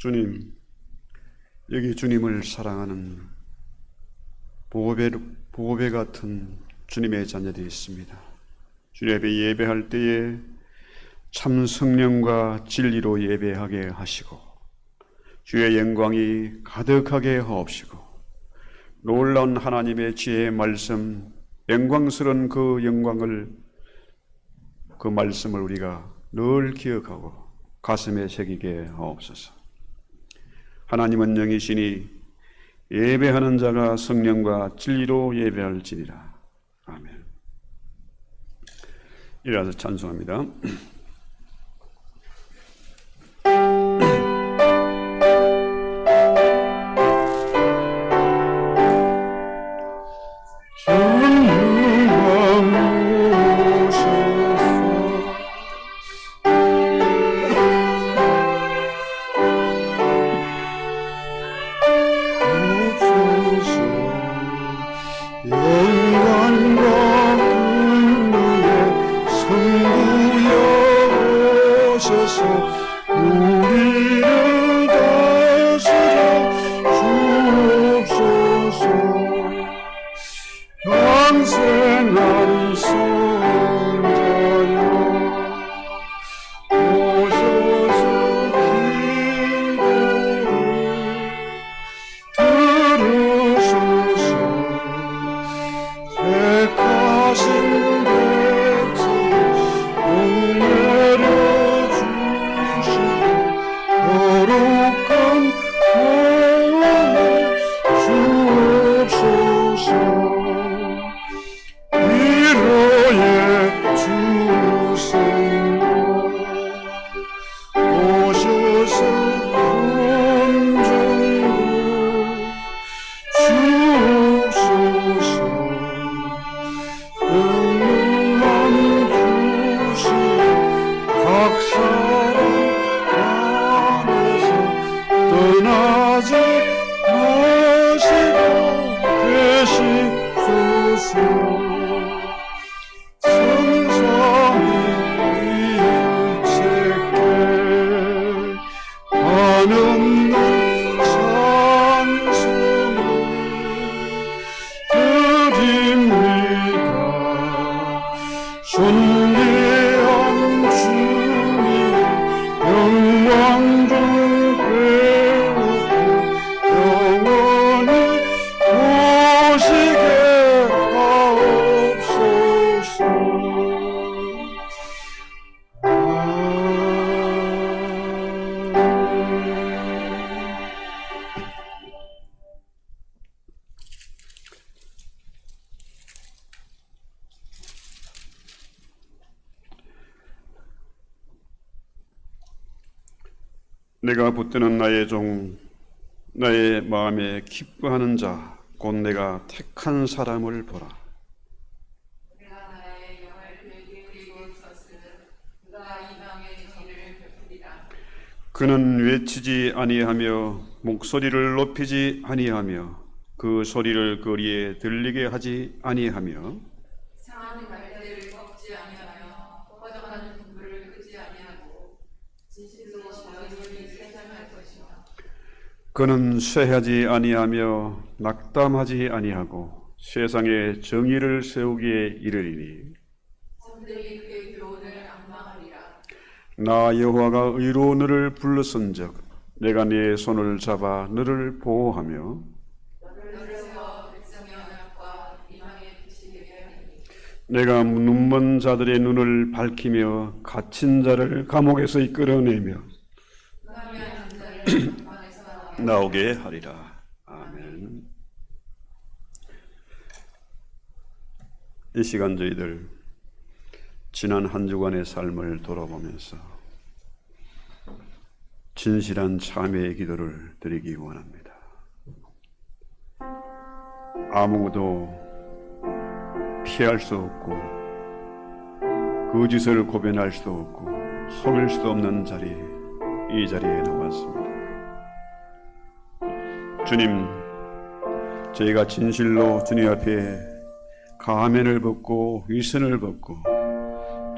주님, 여기 주님을 사랑하는 보호배 같은 주님의 자녀들이 있습니다. 주님 앞에 예배할 때에 참 성령과 진리로 예배하게 하시고 주의 영광이 가득하게 하옵시고 놀라운 하나님의 지혜의 말씀, 영광스러운 그 영광을, 그 말씀을 우리가 늘 기억하고 가슴에 새기게 하옵소서. 하나님은 영이시니 예배하는 자가 성령과 진리로 예배할지니라. 아멘. 일어나서 찬송합니다. 내가 붙드는 나의 종, 나의 마음에 기뻐하는 자, 곧 내가 택한 사람을 보라. 내가 나의 영을 그에게 그리고 있었으면 그가 이방의 길을 베푸리라. 그는 외치지 아니하며 목소리를 높이지 아니하며 그 소리를 거리에 들리게 하지 아니하며 상한 갈대를 꺾지 아니하며 퍼져가는 등불을 끄지 아니하고 진실로 자연히 세상할 것이다. 그는 쇠하지 아니하며 낙담하지 아니하고 세상에 정의를 세우기에 이르리니 사람들이 그의 교훈을 앙망하리라. 나 여호와가 의로 너를 불렀은즉 내가 네 손을 잡아 너를 보호하며 너를 세워 백성의 언약과 이방의 빛이 되게 하리니 내가 눈먼 자들의 눈을 밝히며 갇힌 자를 감옥에서 이끌어내며 흥하면 자를 감방에서 나오게 하리라. 아멘. 이 시간 저희들 지난 한 주간의 삶을 돌아보면서 진실한 참회의 기도를 드리기 원합니다. 아무도 피할 수 없고 거짓을 고변할 수 없고 속일 수 없는 자리, 이 자리에 나왔습니다. 주님, 저희가 진실로 주님 앞에 가면을 벗고 위선을 벗고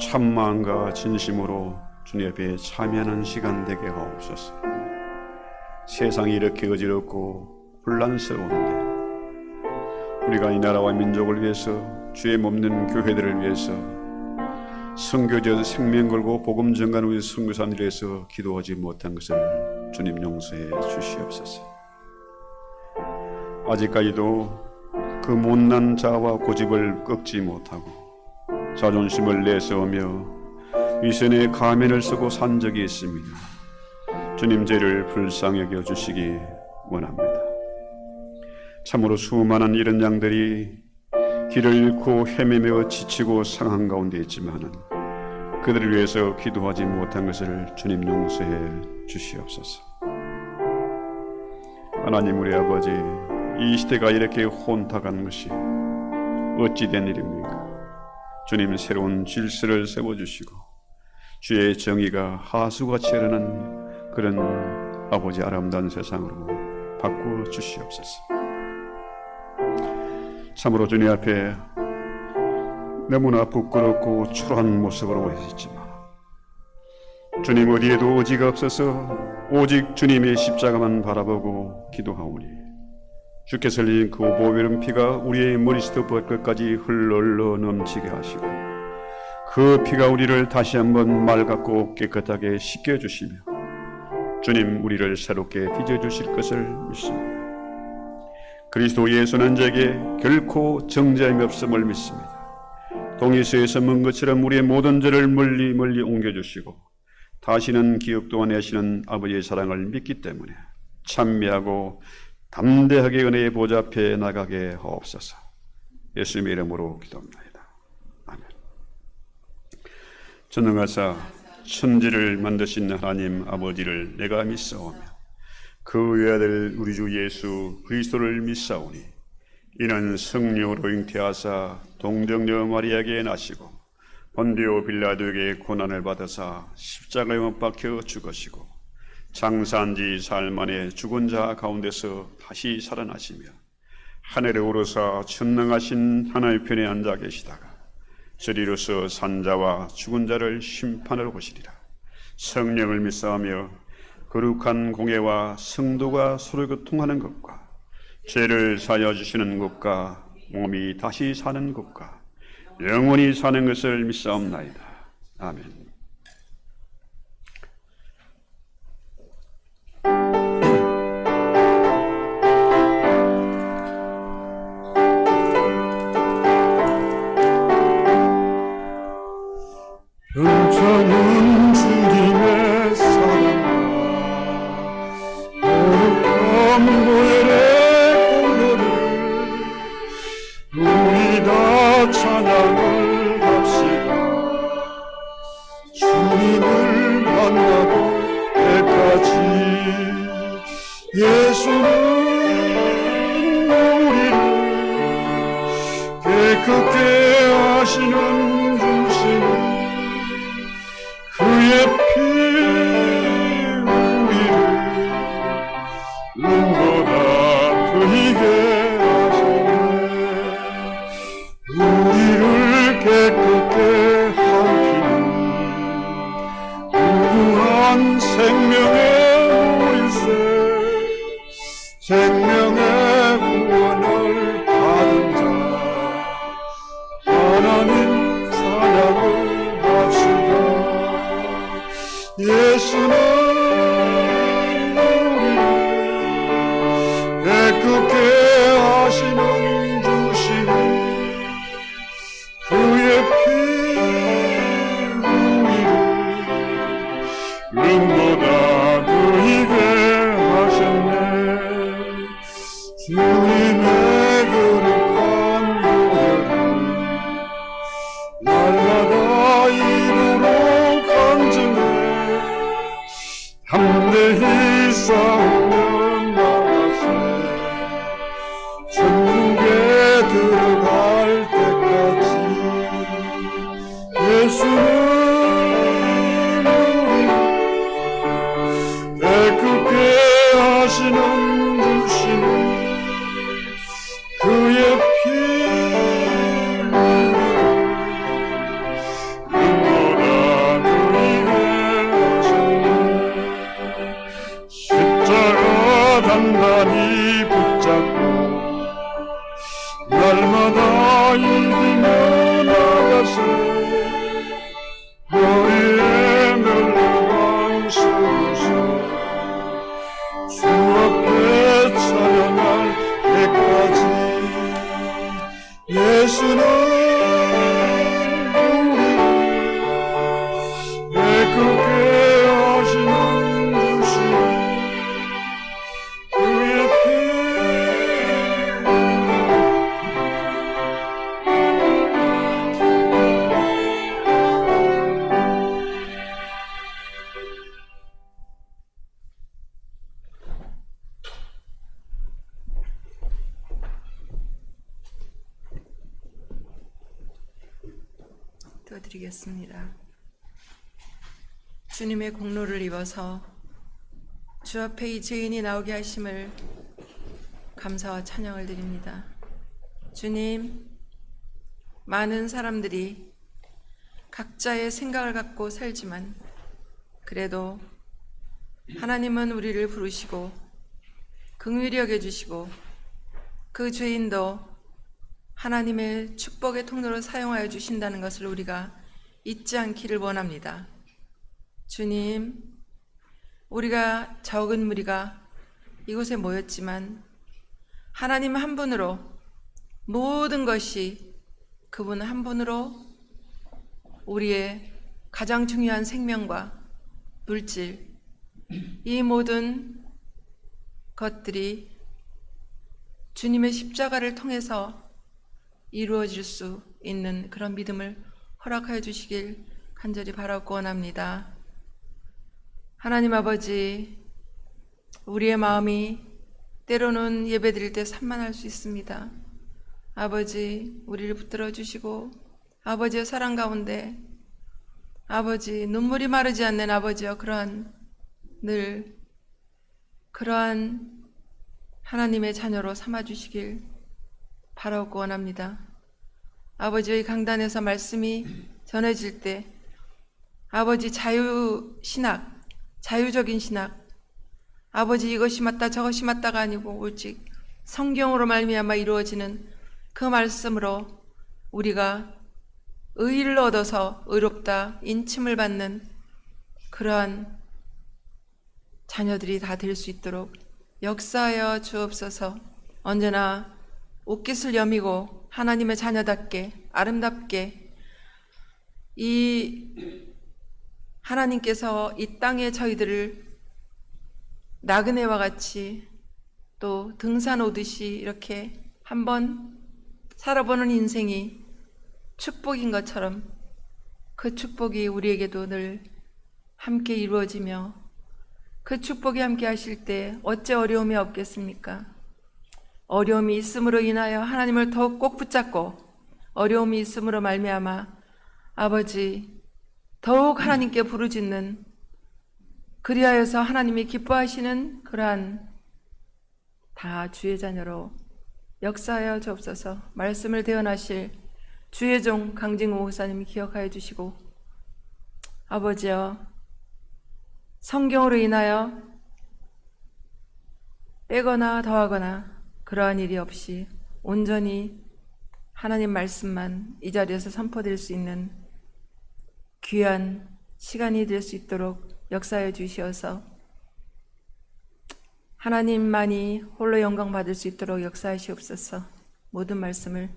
참마음과 진심으로 주님 앞에 참여하는 시간 되게 하옵소서. 세상이 이렇게 어지럽고 혼란스러운데 우리가 이 나라와 민족을 위해서, 주의 몸는 교회들을 위해서, 선교지에서 생명 걸고 복음 전가하는 우리 선교사님을 위해서 기도하지 못한 것을 주님 용서해 주시옵소서. 아직까지도 그 못난 자와 고집을 꺾지 못하고 자존심을 내세우며 위선의 가면을 쓰고 산 적이 있습니다. 주님, 죄를 불쌍히 여겨 주시기 원합니다. 참으로 수많은 이런 양들이 길을 잃고 헤매며 지치고 상한 가운데 있지만은 그들을 위해서 기도하지 못한 것을 주님 용서해 주시옵소서. 하나님, 우리 아버지, 이 시대가 이렇게 혼탁한 것이 어찌 된 일입니까? 주님, 새로운 질서를 세워주시고 주의 정의가 하수같이 흐르는 그런 아버지 아름다운 세상으로 바꾸어 주시옵소서. 참으로 주님 앞에 너무나 부끄럽고 초라한 모습으로 있지만 주님, 어디에도 의지가 없어서 오직 주님의 십자가만 바라보고 기도하오니 주께서 흘린 그 보배로운 피가 우리의 머리부터 발끝까지 흘러 넘치게 하시고 그 피가 우리를 다시 한번 맑고 깨끗하게 씻겨주시며 주님, 우리를 새롭게 빚어주실 것을 믿습니다. 그리스도 예수는 자에게 결코 정죄함이 없음을 믿습니다. 동이서에서 문 것처럼 우리의 모든 죄를 멀리 멀리 옮겨주시고 다시는 기억도 안 하시는 아버지의 사랑을 믿기 때문에 찬미하고 담대하게 은혜의 보좌 앞에 나가게 하옵소서. 예수님의 이름으로 기도합니다. 아멘. 전능하사 천지를 만드신 하나님 아버지를 내가 믿사오며 그 외아들 우리 주 예수 그리스도를 믿사오니 이는 성령으로 잉태하사 동정녀 마리아에게 나시고 본디오 빌라도에게 고난을 받으사 십자가에 못 박혀 죽으시고 장사한 지 사흘 만에 죽은 자 가운데서 다시 살아나시며 하늘에 오르사 천능하신 하나님 편에 앉아 계시다가 저리로서 산자와 죽은 자를 심판하러 오시리라. 성령을 믿사하며 거룩한 공예와 성도가 서로 교통하는 것과 죄를 사하여 주시는 것과 몸이 다시 사는 것과 영원히 사는 것을 믿사옵나이다. 아멘. 은총은 주님의 사랑과 거룩한 보혈의 공로를 우리 다 찬양을 합시다. 주님을 만나고 때까지 예수는 우리를 깨끗게 하시는 주시는 그의 피 우리를 눈보다 드리게 하시네. 우리를 깨끗게 한 피는 무궁한 생명의 우리세 생명의 구원을 받은 자 하나님 사랑을 합시다. 예수는 우리를 깨끗게 하시는 주시니 그의 피 우리를 눈보다 드리게 하셨네. 싸우며 나가세 천국에 들어갈 때까지 예수는 우리 애꿎게 하시는 주시는 그의 피를 그보다 그리게 하셨네 십자가 단단히 붙잡고 날마다 이기며 나가세 너희의 멸망 세우소 주 앞에 찬양할 때까지 예수는 우리 애꿎게 하시는 주신 그의 피 드리겠습니다. 주님의 공로를 입어서 주 앞에 이 죄인이 나오게 하심을 감사와 찬양을 드립니다. 주님, 많은 사람들이 각자의 생각을 갖고 살지만 그래도 하나님은 우리를 부르시고 긍휼히 여겨주시고 그 죄인도 하나님의 축복의 통로로 사용하여 주신다는 것을 우리가 잊지 않기를 원합니다. 주님, 우리가 적은 무리가 이곳에 모였지만 하나님 한 분으로 모든 것이 그분 한 분으로 우리의 가장 중요한 생명과 물질, 이 모든 것들이 주님의 십자가를 통해서 이루어질 수 있는 그런 믿음을 허락하여 주시길 간절히 바라고 원합니다. 하나님 아버지, 우리의 마음이 때로는 예배드릴 때 산만할 수 있습니다. 아버지, 우리를 붙들어 주시고 아버지의 사랑 가운데 아버지, 눈물이 마르지 않는 아버지여 그러한 하나님의 자녀로 삼아주시길 바라고 원합니다. 아버지의 강단에서 말씀이 전해질 때 아버지 자유신학, 자유적인 신학, 아버지 이것이 맞다 저것이 맞다가 아니고 오직 성경으로 말미암아 이루어지는 그 말씀으로 우리가 의를 얻어서 의롭다 인침을 받는 그러한 자녀들이 다 될 수 있도록 역사하여 주옵소서. 언제나 옷깃을 여미고 하나님의 자녀답게 아름답게 이 하나님께서 이 땅에 저희들을 나그네와 같이 또 등산 오듯이 이렇게 한번 살아보는 인생이 축복인 것처럼 그 축복이 우리에게도 늘 함께 이루어지며 그 축복이 함께 하실 때 어찌 어려움이 없겠습니까? 어려움이 있음으로 인하여 하나님을 더욱 꼭 붙잡고 어려움이 있음으로 말미암아 아버지 더욱 하나님께 부르짖는 그리하여서 하나님이 기뻐하시는 그러한 다 주의 자녀로 역사하여 주옵소서. 말씀을 대언하실 주의 종 강진우 목사님이 기억하여 주시고 아버지여 성경으로 인하여 빼거나 더하거나 그러한 일이 없이 온전히 하나님 말씀만 이 자리에서 선포될 수 있는 귀한 시간이 될 수 있도록 역사해 주시어서 하나님만이 홀로 영광 받을 수 있도록 역사하시옵소서. 모든 말씀을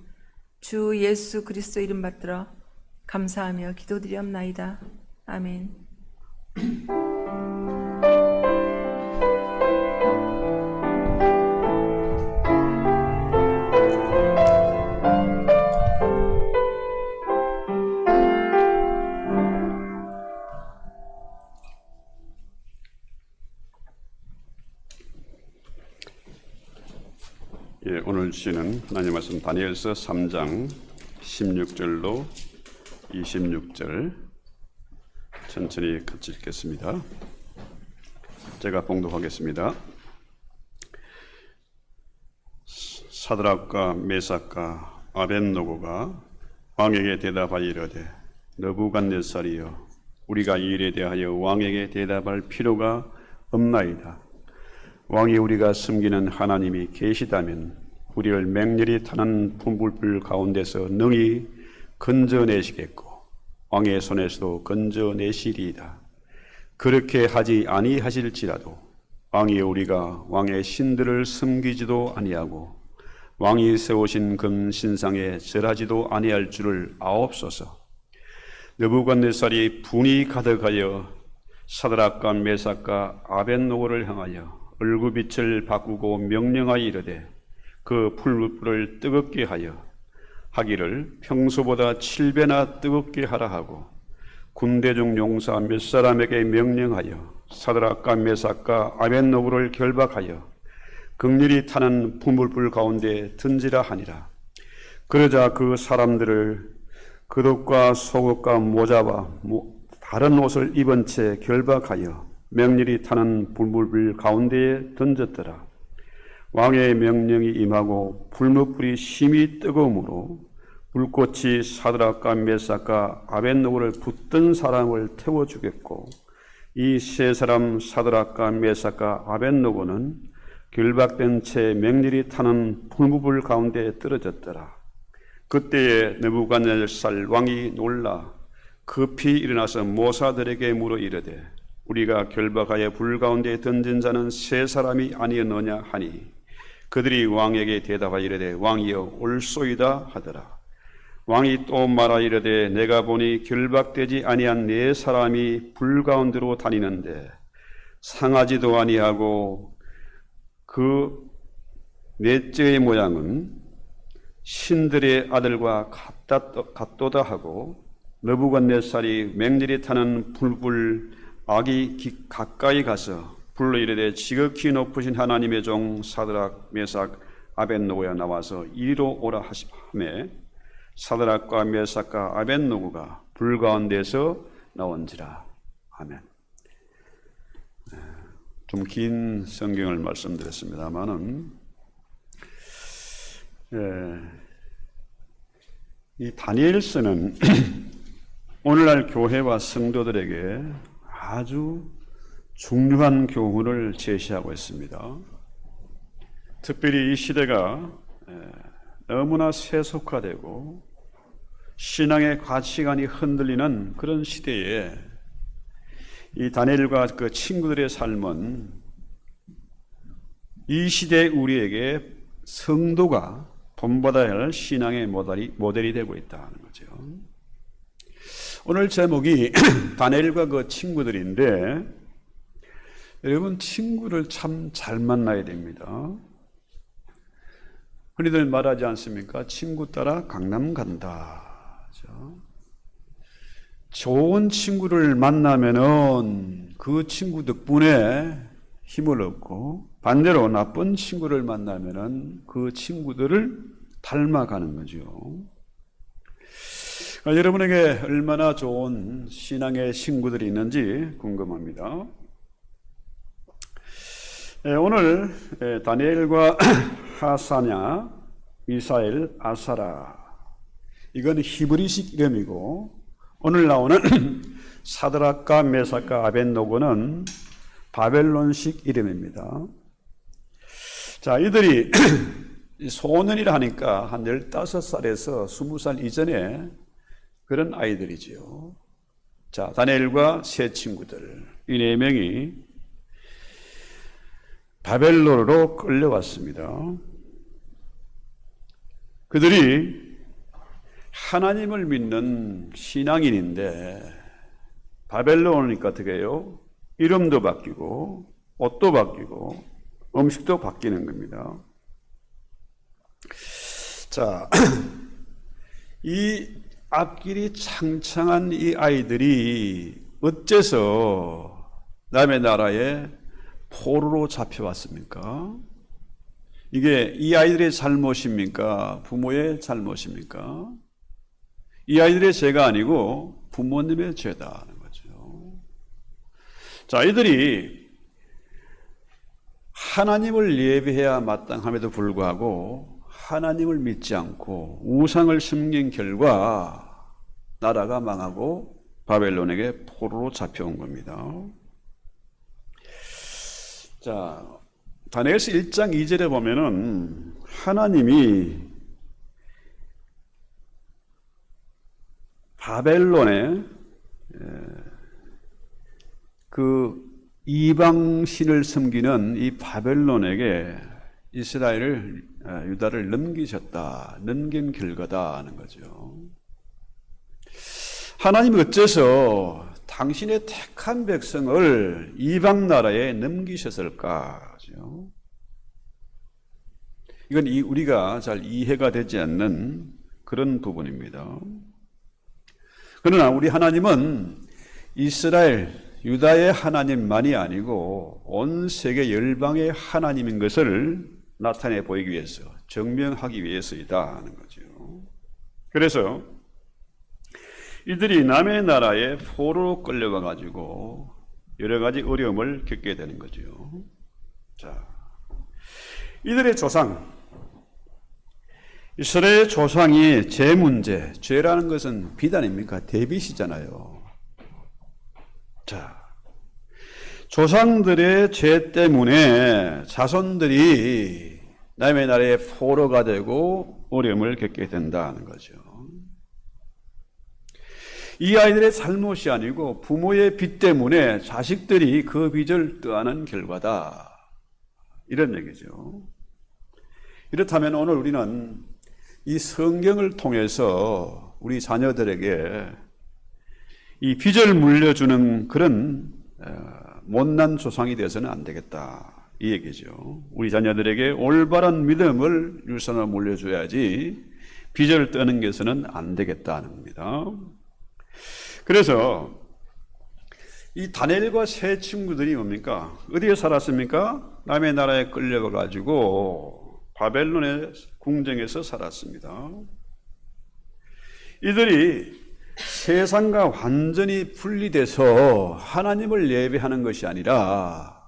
주 예수 그리스도 이름 받들어 감사하며 기도드리옵나이다. 아멘. 예, 오늘 주시는 하나님 말씀 다니엘서 3장 16절로 26절 천천히 같이 읽겠습니다. 제가 봉독하겠습니다. 사드락과 메삭과 아벳노고가 왕에게 대답하여 이르되 느부갓네살이여 우리가 이 일에 대하여 왕에게 대답할 필요가 없나이다. 왕이 우리가 섬기는 하나님이 계시다면 우리를 맹렬히 타는 분불불 가운데서 능히 건져내시겠고 왕의 손에서도 건져내시리이다. 그렇게 하지 아니하실지라도 왕이 우리가 왕의 신들을 섬기지도 아니하고 왕이 세우신 금 신상에 절하지도 아니할 줄을 아옵소서. 느부갓네살이 분이 가득하여 사드락과 메삭과 아벳노고를 향하여 얼굴빛을 바꾸고 명령하여 이르되 그 풀무불을 뜨겁게 하여 하기를 평소보다 7배나 뜨겁게 하라 하고 군대 중 용사 몇 사람에게 명령하여 사드락과 메삭과 아벳노고를 결박하여 극렬히 타는 풀무불 가운데 던지라 하니라. 그러자 그 사람들을 겉옷과 속옷과 모자와 다른 옷을 입은 채 결박하여 맹렬히 타는 불물불 가운데에 던졌더라. 왕의 명령이 임하고 불무불이 심히 뜨거움으로 불꽃이 사드락과 메삭과 아벳노고를 붙든 사람을 태워 죽였고 이 세 사람 사드락과 메삭과 아벳노고는 결박된 채 맹렬히 타는 불무불 가운데에 떨어졌더라. 그때에 느부갓네살 왕이 놀라 급히 일어나서 모사들에게 물어 이르되 우리가 결박하여 불 가운데 던진 자는 세 사람이 아니었느냐 하니 그들이 왕에게 대답하여 이르되 왕이여 올소이다 하더라. 왕이 또 말하여 이르되 내가 보니 결박되지 아니한 네 사람이 불 가운데로 다니는데 상하지도 아니하고 그 넷째의 모양은 신들의 아들과 같도다 하고 느부갓네살이 맹렬히 타는 불불 악이 가까이 가서 불러 이르되 지극히 높으신 하나님의 종 사드락 메삭 아벳노고야 나와서 이리로 오라 하시매 사드락과 메삭과 아벳노고가 불 가운데서 나온지라. 아멘. 좀 긴 성경을 말씀드렸습니다만은 이 다니엘서는 오늘날 교회와 성도들에게 아주 중요한 교훈을 제시하고 있습니다. 특별히 이 시대가 너무나 세속화되고 신앙의 가치관이 흔들리는 그런 시대에 이 다니엘과 그 친구들의 삶은 이 시대 우리에게 성도가 본받아야 할 신앙의 모델이 되고 있다는 거죠. 오늘 제목이 다니엘과 그 친구들인데 여러분 친구를 참 잘 만나야 됩니다. 흔히들 말하지 않습니까? 친구 따라 강남 간다. 그렇죠? 좋은 친구를 만나면은 그 친구 덕분에 힘을 얻고 반대로 나쁜 친구를 만나면은 그 친구들을 닮아가는 거죠. 여러분에게 얼마나 좋은 신앙의 친구들이 있는지 궁금합니다. 오늘 다니엘과 하사냐, 미사엘, 아사라 이건 히브리식 이름이고 오늘 나오는 사드락과 메삭과 아벳노고는 바벨론식 이름입니다. 자, 이들이 소년이라 하니까 한 15살에서 20살 이전에 그런 아이들이지요. 자, 다니엘과 세 친구들 이 네 명이 바벨론으로 끌려왔습니다. 그들이 하나님을 믿는 신앙인인데 바벨론 오니까 어떻게 해요? 이름도 바뀌고 옷도 바뀌고 음식도 바뀌는 겁니다. 자, 이 앞길이 창창한 이 아이들이 어째서 남의 나라에 포로로 잡혀왔습니까? 이게 이 아이들의 잘못입니까? 부모의 잘못입니까? 이 아이들의 죄가 아니고 부모님의 죄다 하는 거죠. 자, 이들이 하나님을 예배해야 마땅함에도 불구하고 하나님을 믿지 않고 우상을 섬긴 결과 나라가 망하고 바벨론에게 포로로 잡혀온 겁니다. 자, 다니엘서 1장 2절에 보면은 하나님이 바벨론에 그 이방신을 섬기는 이 바벨론에게 이스라엘을 유다를 넘기셨다, 넘긴 결과다 하는 거죠. 하나님이 어째서 당신의 택한 백성을 이방 나라에 넘기셨을까? 이건 우리가 잘 이해가 되지 않는 그런 부분입니다. 그러나 우리 하나님은 이스라엘, 유다의 하나님만이 아니고 온 세계 열방의 하나님인 것을 나타내 보이기 위해서, 증명하기 위해서이다 하는 거죠. 그래서 이들이 남의 나라에 포로로 끌려가 가지고 여러 가지 어려움을 겪게 되는 거죠. 자, 이들의 조상, 이스라엘 조상이 죄 문제, 죄라는 것은 비단입니까? 데빗이잖아요. 자, 조상들의 죄 때문에 자손들이 남의 나라에 포로가 되고 어려움을 겪게 된다는 거죠. 이 아이들의 잘못이 아니고 부모의 빚 때문에 자식들이 그 빚을 떠안은 결과다, 이런 얘기죠. 이렇다면 오늘 우리는 이 성경을 통해서 우리 자녀들에게 이 빚을 물려주는 그런 못난 조상이 되어서는 안 되겠다, 이 얘기죠. 우리 자녀들에게 올바른 믿음을 유산으로 물려줘야지 빚을 떠는 것은 안 되겠다는 겁니다. 그래서 이 다니엘과 세 친구들이 뭡니까? 어디에 살았습니까? 남의 나라에 끌려가 가지고 바벨론의 궁정에서 살았습니다. 이들이 세상과 완전히 분리돼서 하나님을 예배하는 것이 아니라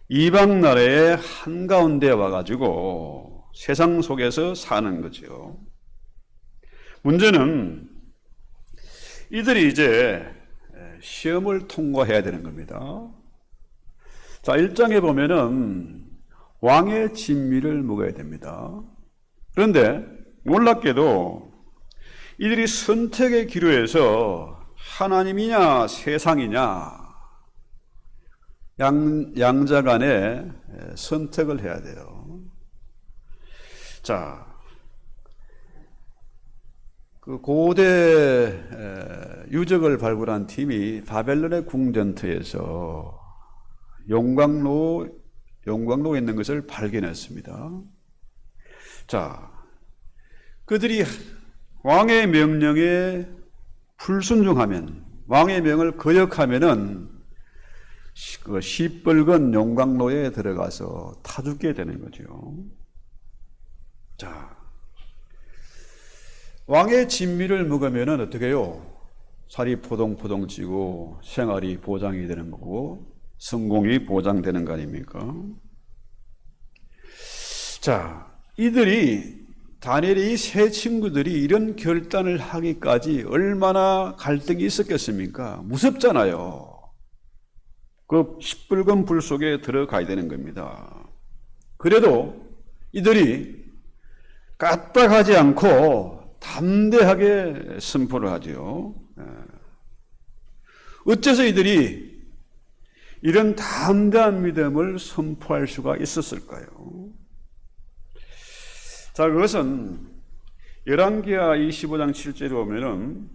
이방 나라의 한가운데 와가지고 세상 속에서 사는 거죠. 문제는 이들이 이제 시험을 통과해야 되는 겁니다. 자, 1장에 보면은 왕의 진미를 먹어야 됩니다. 그런데 놀랍게도 이들이 선택의 기로에서 하나님이냐 세상이냐 양자 간에 선택을 해야 돼요. 자, 그 고대 유적을 발굴한 팀이 바벨론의 궁전터에서 용광로에 있는 것을 발견했습니다. 자, 그들이 왕의 명령에 불순종하면, 왕의 명을 거역하면은 그 시뻘건 용광로에 들어가서 타 죽게 되는 거죠. 자, 왕의 진미를 먹으면은 어떻게 해요? 살이 포동포동 찌고 생활이 보장이 되는 거고 성공이 보장되는 거 아닙니까? 자, 이들이 다니엘의 이 세 친구들이 이런 결단을 하기까지 얼마나 갈등이 있었겠습니까? 무섭잖아요. 그 시뻘건 불 속에 들어가야 되는 겁니다. 그래도 이들이 까딱하지 않고 담대하게 선포를 하죠. 어째서 이들이 이런 담대한 믿음을 선포할 수가 있었을까요? 자, 그것은 열왕기하 25장 7절에 보면은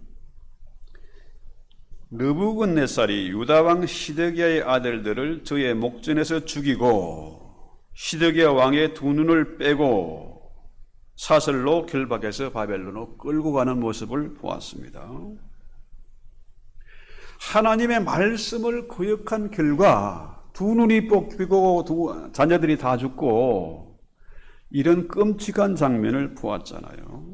느부갓네살이 유다왕 시드기야의 아들들을 저의 목전에서 죽이고 시드기야 왕의 두 눈을 빼고 사슬로 결박해서 바벨론으로 끌고 가는 모습을 보았습니다. 하나님의 말씀을 거역한 결과 두 눈이 뽑히고 자녀들이 다 죽고 이런 끔찍한 장면을 보았잖아요.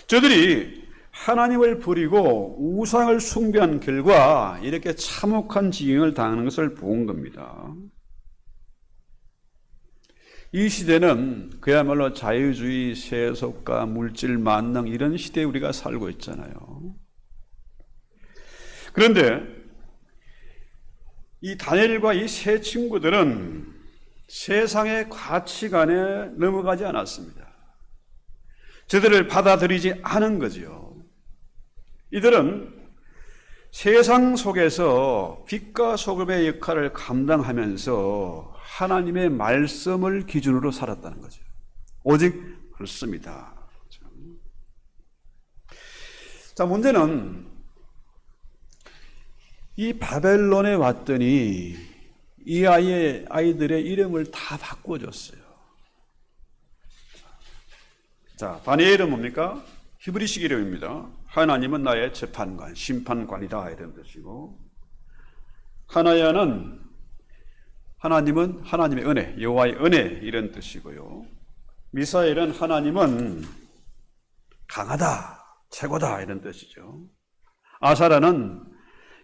저들이 하나님을 버리고 우상을 숭배한 결과 이렇게 참혹한 지경을 당하는 것을 본 겁니다. 이 시대는 그야말로 자유주의, 세속과 물질 만능 이런 시대에 우리가 살고 있잖아요. 그런데 이 다니엘과 이 세 친구들은 세상의 가치관에 넘어가지 않았습니다. 저들을 받아들이지 않은 거죠. 이들은 세상 속에서 빛과 소금의 역할을 감당하면서 하나님의 말씀을 기준으로 살았다는 거죠. 오직 그렇습니다. 자, 문제는 이 바벨론에 왔더니 이 아이들의 이름을 다 바꿔줬어요. 자, 다니엘은 뭡니까? 히브리식 이름입니다. 하나님은 나의 재판관, 심판관이다 이런 뜻이고, 하나야는 하나님은 하나님의 은혜, 여호와의 은혜 이런 뜻이고요. 미사엘은 하나님은 강하다, 최고다 이런 뜻이죠. 아사라는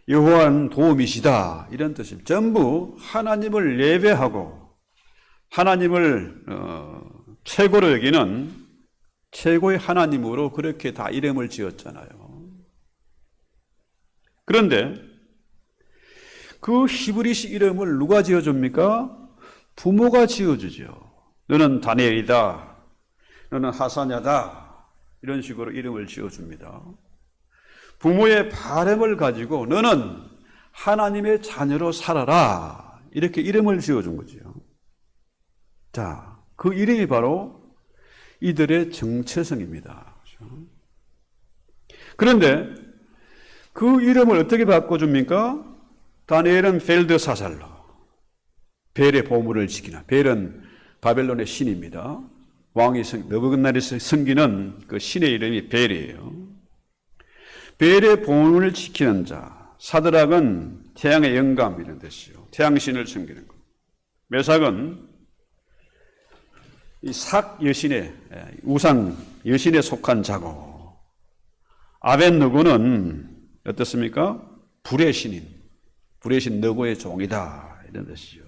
여호와는 도움이시다 이런 뜻입니다. 전부 하나님을 예배하고 하나님을 최고로 여기는 최고의 하나님으로 그렇게 다 이름을 지었잖아요. 그런데 그 히브리식 이름을 누가 지어줍니까? 부모가 지어주죠. 너는 다니엘이다, 너는 하사냐다 이런 식으로 이름을 지어줍니다. 부모의 바람을 가지고 너는 하나님의 자녀로 살아라 이렇게 이름을 지어준 거죠. 자, 그 이름이 바로 이들의 정체성입니다. 그런데 그 이름을 어떻게 바꿔줍니까? 다니엘은 벨드사살로, 벨의 보물을 지키는, 벨은 바벨론의 신입니다. 왕이 느부갓네살이 섬기는 그 신의 이름이 벨이에요. 벨의 보물을 지키는 자, 사드락은 태양의 영감 이런 뜻이요. 태양신을 섬기는 것. 메삭은 이 삭 여신의 우상 여신에 속한 자고, 아벳느고는 어떻습니까? 불의 신인, 불의 신 너고의 종이다 이런 뜻이죠.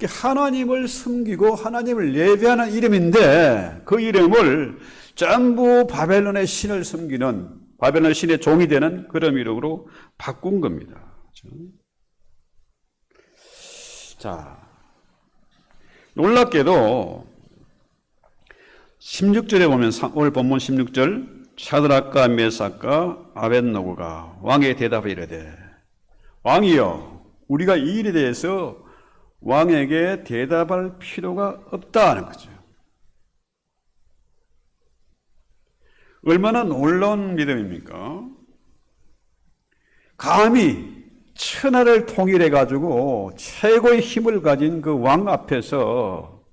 하나님을 섬기고 하나님을 예배하는 이름인데 그 이름을 전부 바벨론의 신을 섬기는, 바벨론 신의 종이 되는 그런 이름으로 바꾼 겁니다. 자, 놀랍게도 16절에 보면, 오늘 본문 16절, 사드락과 메삭과 아벳느고가 왕의 대답에 이르되, 왕이여, 우리가 이 일에 대해서 왕에게 대답할 필요가 없다는 거죠. 얼마나 놀라운 믿음입니까? 감히 천하를 통일해가지고 최고의 힘을 가진 그 왕 앞에서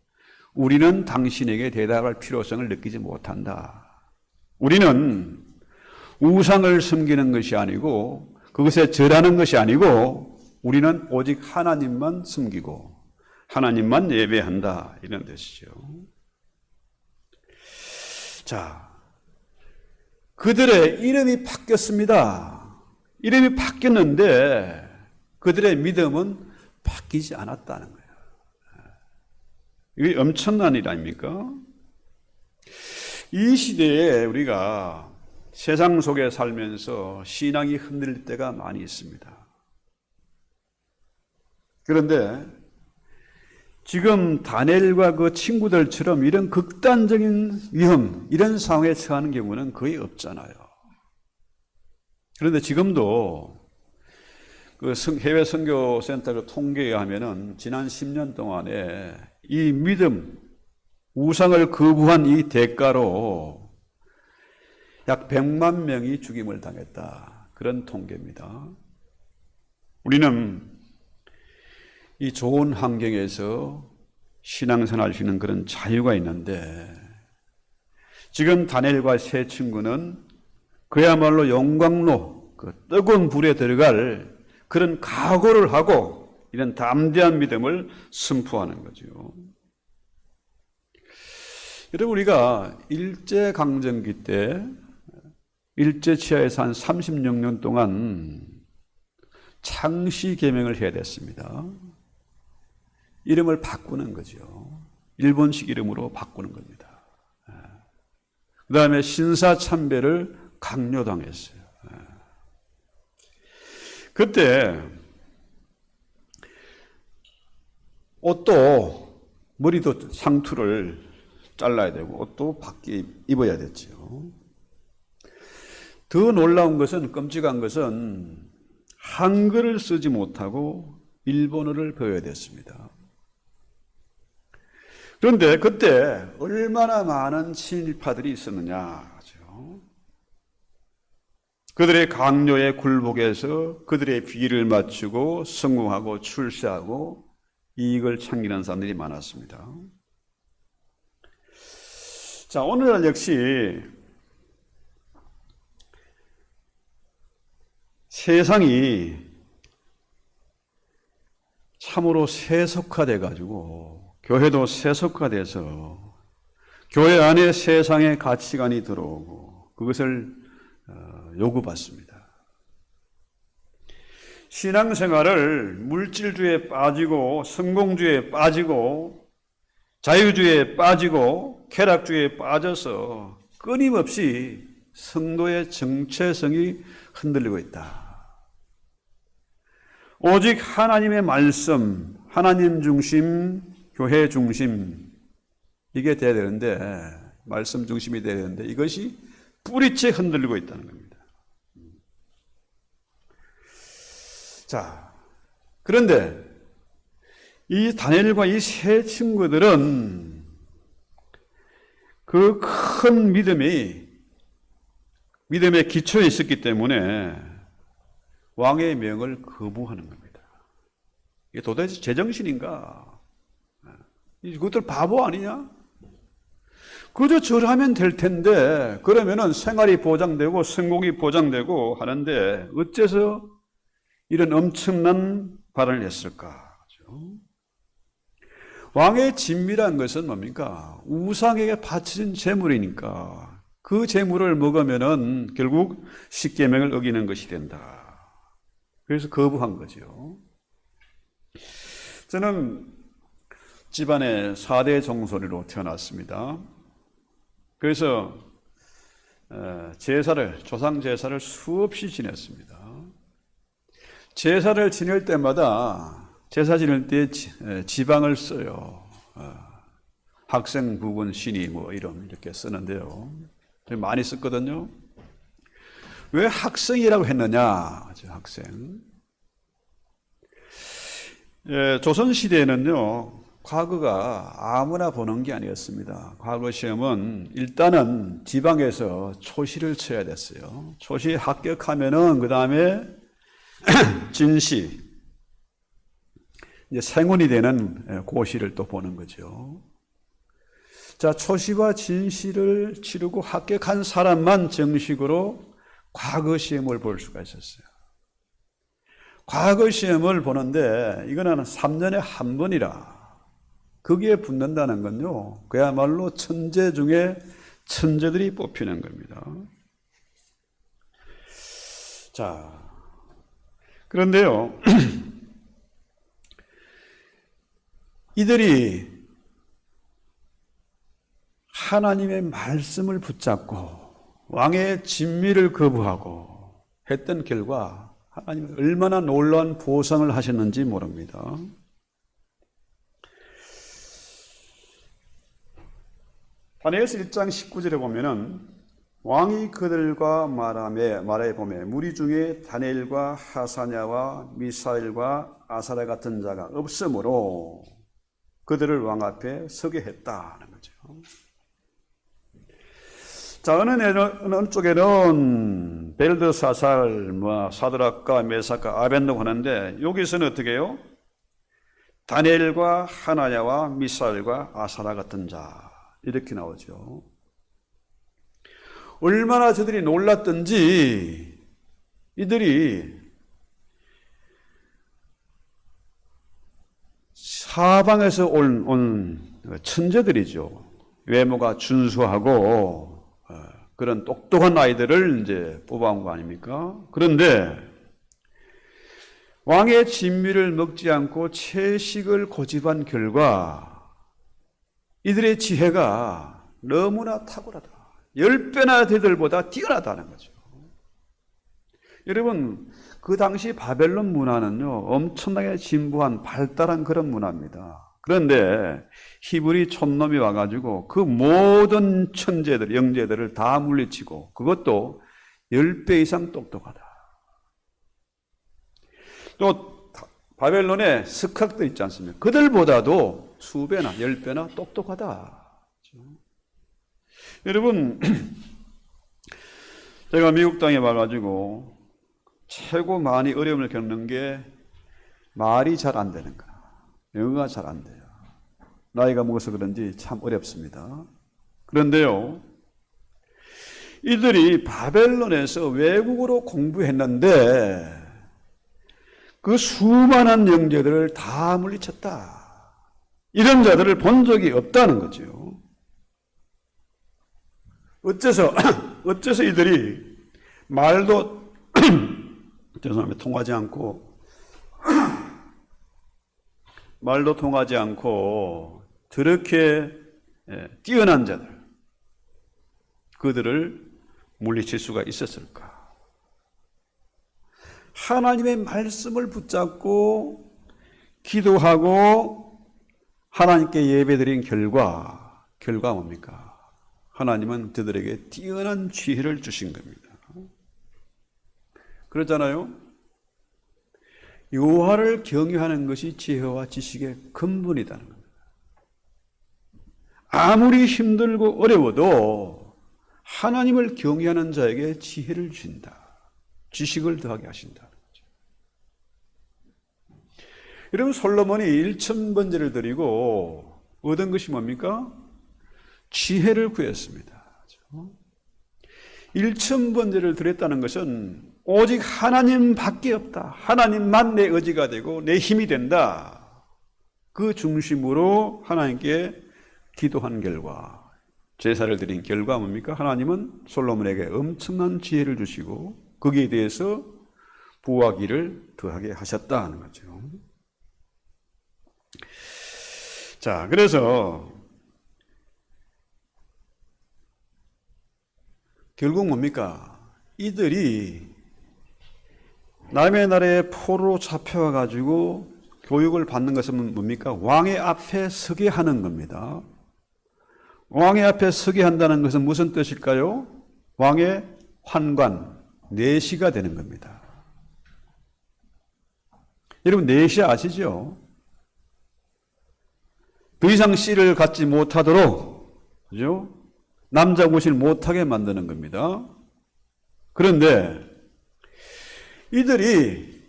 우리는 당신에게 대답할 필요성을 느끼지 못한다. 우리는 우상을 섬기는 것이 아니고 그것에 절하는 것이 아니고 우리는 오직 하나님만 섬기고 하나님만 예배한다 이런 뜻이죠. 자, 그들의 이름이 바뀌었습니다. 이름이 바뀌었는데 그들의 믿음은 바뀌지 않았다는 거예요. 이게 엄청난 일 아닙니까? 이 시대에 우리가 세상 속에 살면서 신앙이 흔들릴 때가 많이 있습니다. 그런데 지금 다니엘과 그 친구들처럼 이런 극단적인 위험, 이런 상황에 처하는 경우는 거의 없잖아요. 그런데 지금도 그 해외 선교센터 통계에 하면은 지난 10년 동안에 이 믿음, 우상을 거부한 이 대가로 약 100만 명이 죽임을 당했다. 그런 통계입니다. 우리는 이 좋은 환경에서 신앙생활 할 수 있는 그런 자유가 있는데 지금 다니엘과 세 친구는 그야말로 영광로, 그 뜨거운 불에 들어갈 그런 각오를 하고 이런 담대한 믿음을 선포하는 거죠. 여러분, 우리가 일제강점기 때 일제치하에서 한 36년 동안 창씨 개명을 해야 됐습니다. 이름을 바꾸는 거죠. 일본식 이름으로 바꾸는 겁니다. 그 다음에 신사참배를 강요당했어요. 그때 옷도, 머리도 상투를 잘라야 되고 옷도 밖에 입어야 됐죠. 더 놀라운 것은, 끔찍한 것은 한글을 쓰지 못하고 일본어를 배워야 됐습니다. 그런데 그때 얼마나 많은 친일파들이 있었느냐. 그들의 강요에 굴복해서 그들의 비를 맞추고 성공하고 출세하고 이익을 챙기는 사람들이 많았습니다. 자, 오늘날 역시 세상이 참으로 세속화돼 가지고 교회도 세속화돼서 교회 안에 세상의 가치관이 들어오고 그것을 요구받습니다. 신앙생활을 물질주의에 빠지고 성공주의에 빠지고 자유주의에 빠지고 쾌락주의에 빠져서 끊임없이 성도의 정체성이 흔들리고 있다. 오직 하나님의 말씀, 하나님 중심, 교회 중심, 이게 돼야 되는데, 말씀 중심이 돼야 되는데 이것이 뿌리째 흔들리고 있다는 겁니다. 자, 그런데 이 다니엘과 이 세 친구들은 그 큰 믿음의 기초에 있었기 때문에 왕의 명을 거부하는 겁니다. 이게 도대체 제정신인가? 이것들 바보 아니냐? 그저 절하면 될 텐데, 그러면은 생활이 보장되고 성공이 보장되고 하는데 어째서 이런 엄청난 발언을 했을까? 왕의 진미란 것은 뭡니까? 우상에게 바쳐진 재물이니까 그 재물을 먹으면은 결국 십계명을 어기는 것이 된다. 그래서 거부한 거죠. 저는 집안의 4대 종소리로 태어났습니다. 그래서 조상 제사를 수없이 지냈습니다. 제사를 지낼 때마다 제사 지낼 때 지방을 써요. 학생 부분 신이 뭐 이렇게 쓰는데요. 많이 썼거든요. 왜 학생이라고 했느냐? 학생. 조선시대에는요, 과거가 아무나 보는 게 아니었습니다. 과거 시험은 일단은 지방에서 초시를 쳐야 됐어요. 초시 합격하면은 그 다음에 진시, 이제 생원이 되는 고시를 또 보는 거죠. 자, 초시와 진시를 치르고 합격한 사람만 정식으로 과거 시험을 볼 수가 있었어요. 과거 시험을 보는데 이거는 3년에 한 번이라. 거기에 붙는다는 건요, 그야말로 천재 중에 천재들이 뽑히는 겁니다. 자, 그런데요, 이들이 하나님의 말씀을 붙잡고 왕의 진미를 거부하고 했던 결과 하나님은 얼마나 놀라운 보상을 하셨는지 모릅니다. 다니엘서 1장 19절에 보면은 왕이 그들과 말해 보매 무리 중에 다니엘과 하사냐와 미사엘과 아사랴 같은 자가 없으므로 그들을 왕 앞에 서게 했다는 거죠. 자, 어느 쪽에는 벨드사살, 사드락과 메삭과 아벤노고 하는데 여기서는 어떻게 해요? 다니엘과 하나냐와 미사엘과 아사랴 같은 자, 이렇게 나오죠. 얼마나 저들이 놀랐던지 이들이 사방에서 온 천재들이죠. 외모가 준수하고 그런 똑똑한 아이들을 이제 뽑아온 거 아닙니까? 그런데 왕의 진미를 먹지 않고 채식을 고집한 결과 이들의 지혜가 너무나 탁월하다. 10배나 되들보다 뛰어나다는 거죠. 여러분, 그 당시 바벨론 문화는요, 엄청나게 진부한 발달한 그런 문화입니다. 그런데 히브리 촌놈이 와가지고 그 모든 천재들, 영재들을 다 물리치고 그것도 10배 이상 똑똑하다. 또 바벨론에 석학들 있지 않습니까? 그들보다도 수배나 10배나 똑똑하다. 여러분, 제가 미국 땅에 와가지고 최고 많이 어려움을 겪는 게 말이 잘 안 되는 거야. 영어가 잘 안 돼요. 나이가 먹어서 그런지 참 어렵습니다. 그런데요, 이들이 바벨론에서 외국어로 공부했는데 그 수많은 영재들을 다 물리쳤다. 이런 자들을 본 적이 없다는 거죠. 어째서 이들이 말도 죄송합니다. 통하지 않고 저렇게 뛰어난 자들, 그들을 물리칠 수가 있었을까? 하나님의 말씀을 붙잡고 기도하고 하나님께 예배드린 결과 뭡니까? 하나님은 그들에게 뛰어난 지혜를 주신 겁니다. 그렇잖아요? 여호와를 경외하는 것이 지혜와 지식의 근본이라는 겁니다. 아무리 힘들고 어려워도 하나님을 경외하는 자에게 지혜를 주신다. 지식을 더하게 하신다는 거죠. 여러분, 솔로몬이 1000번제를 드리고 얻은 것이 뭡니까? 지혜를 구했습니다. 1000번제를 드렸다는 것은 오직 하나님밖에 없다. 하나님만 내 의지가 되고 내 힘이 된다. 그 중심으로 하나님께 기도한 결과, 제사를 드린 결과 뭡니까? 하나님은 솔로몬에게 엄청난 지혜를 주시고 거기에 대해서 부하기를 더하게 하셨다는 거죠. 자, 그래서 결국 뭡니까? 이들이 남의 나라에 포로로 잡혀와 가지고 교육을 받는 것은 뭡니까? 왕의 앞에 서게 하는 겁니다. 왕의 앞에 서게 한다는 것은 무슨 뜻일까요? 왕의 환관, 내시가 되는 겁니다. 여러분, 내시 아시죠? 더 이상 씨를 갖지 못하도록, 그죠? 남자 구실 못하게 만드는 겁니다. 그런데 이들이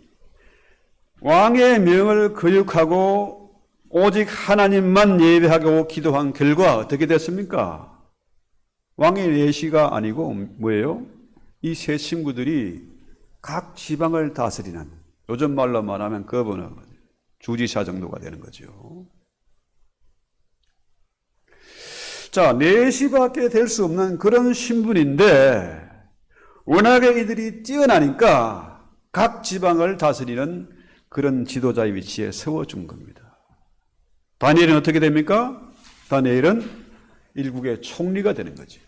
왕의 명을 거역하고 오직 하나님만 예배하고 기도한 결과 어떻게 됐습니까? 왕의 내시가 아니고 뭐예요? 이 세 친구들이 각 지방을 다스리는, 요즘 말로 말하면 거버너, 주지사 정도가 되는 거죠. 자, 내시밖에 될 수 없는 그런 신분인데 워낙에 이들이 뛰어나니까 각 지방을 다스리는 그런 지도자의 위치에 세워준 겁니다. 다니엘은 어떻게 됩니까? 다니엘은 일국의 총리가 되는 거죠.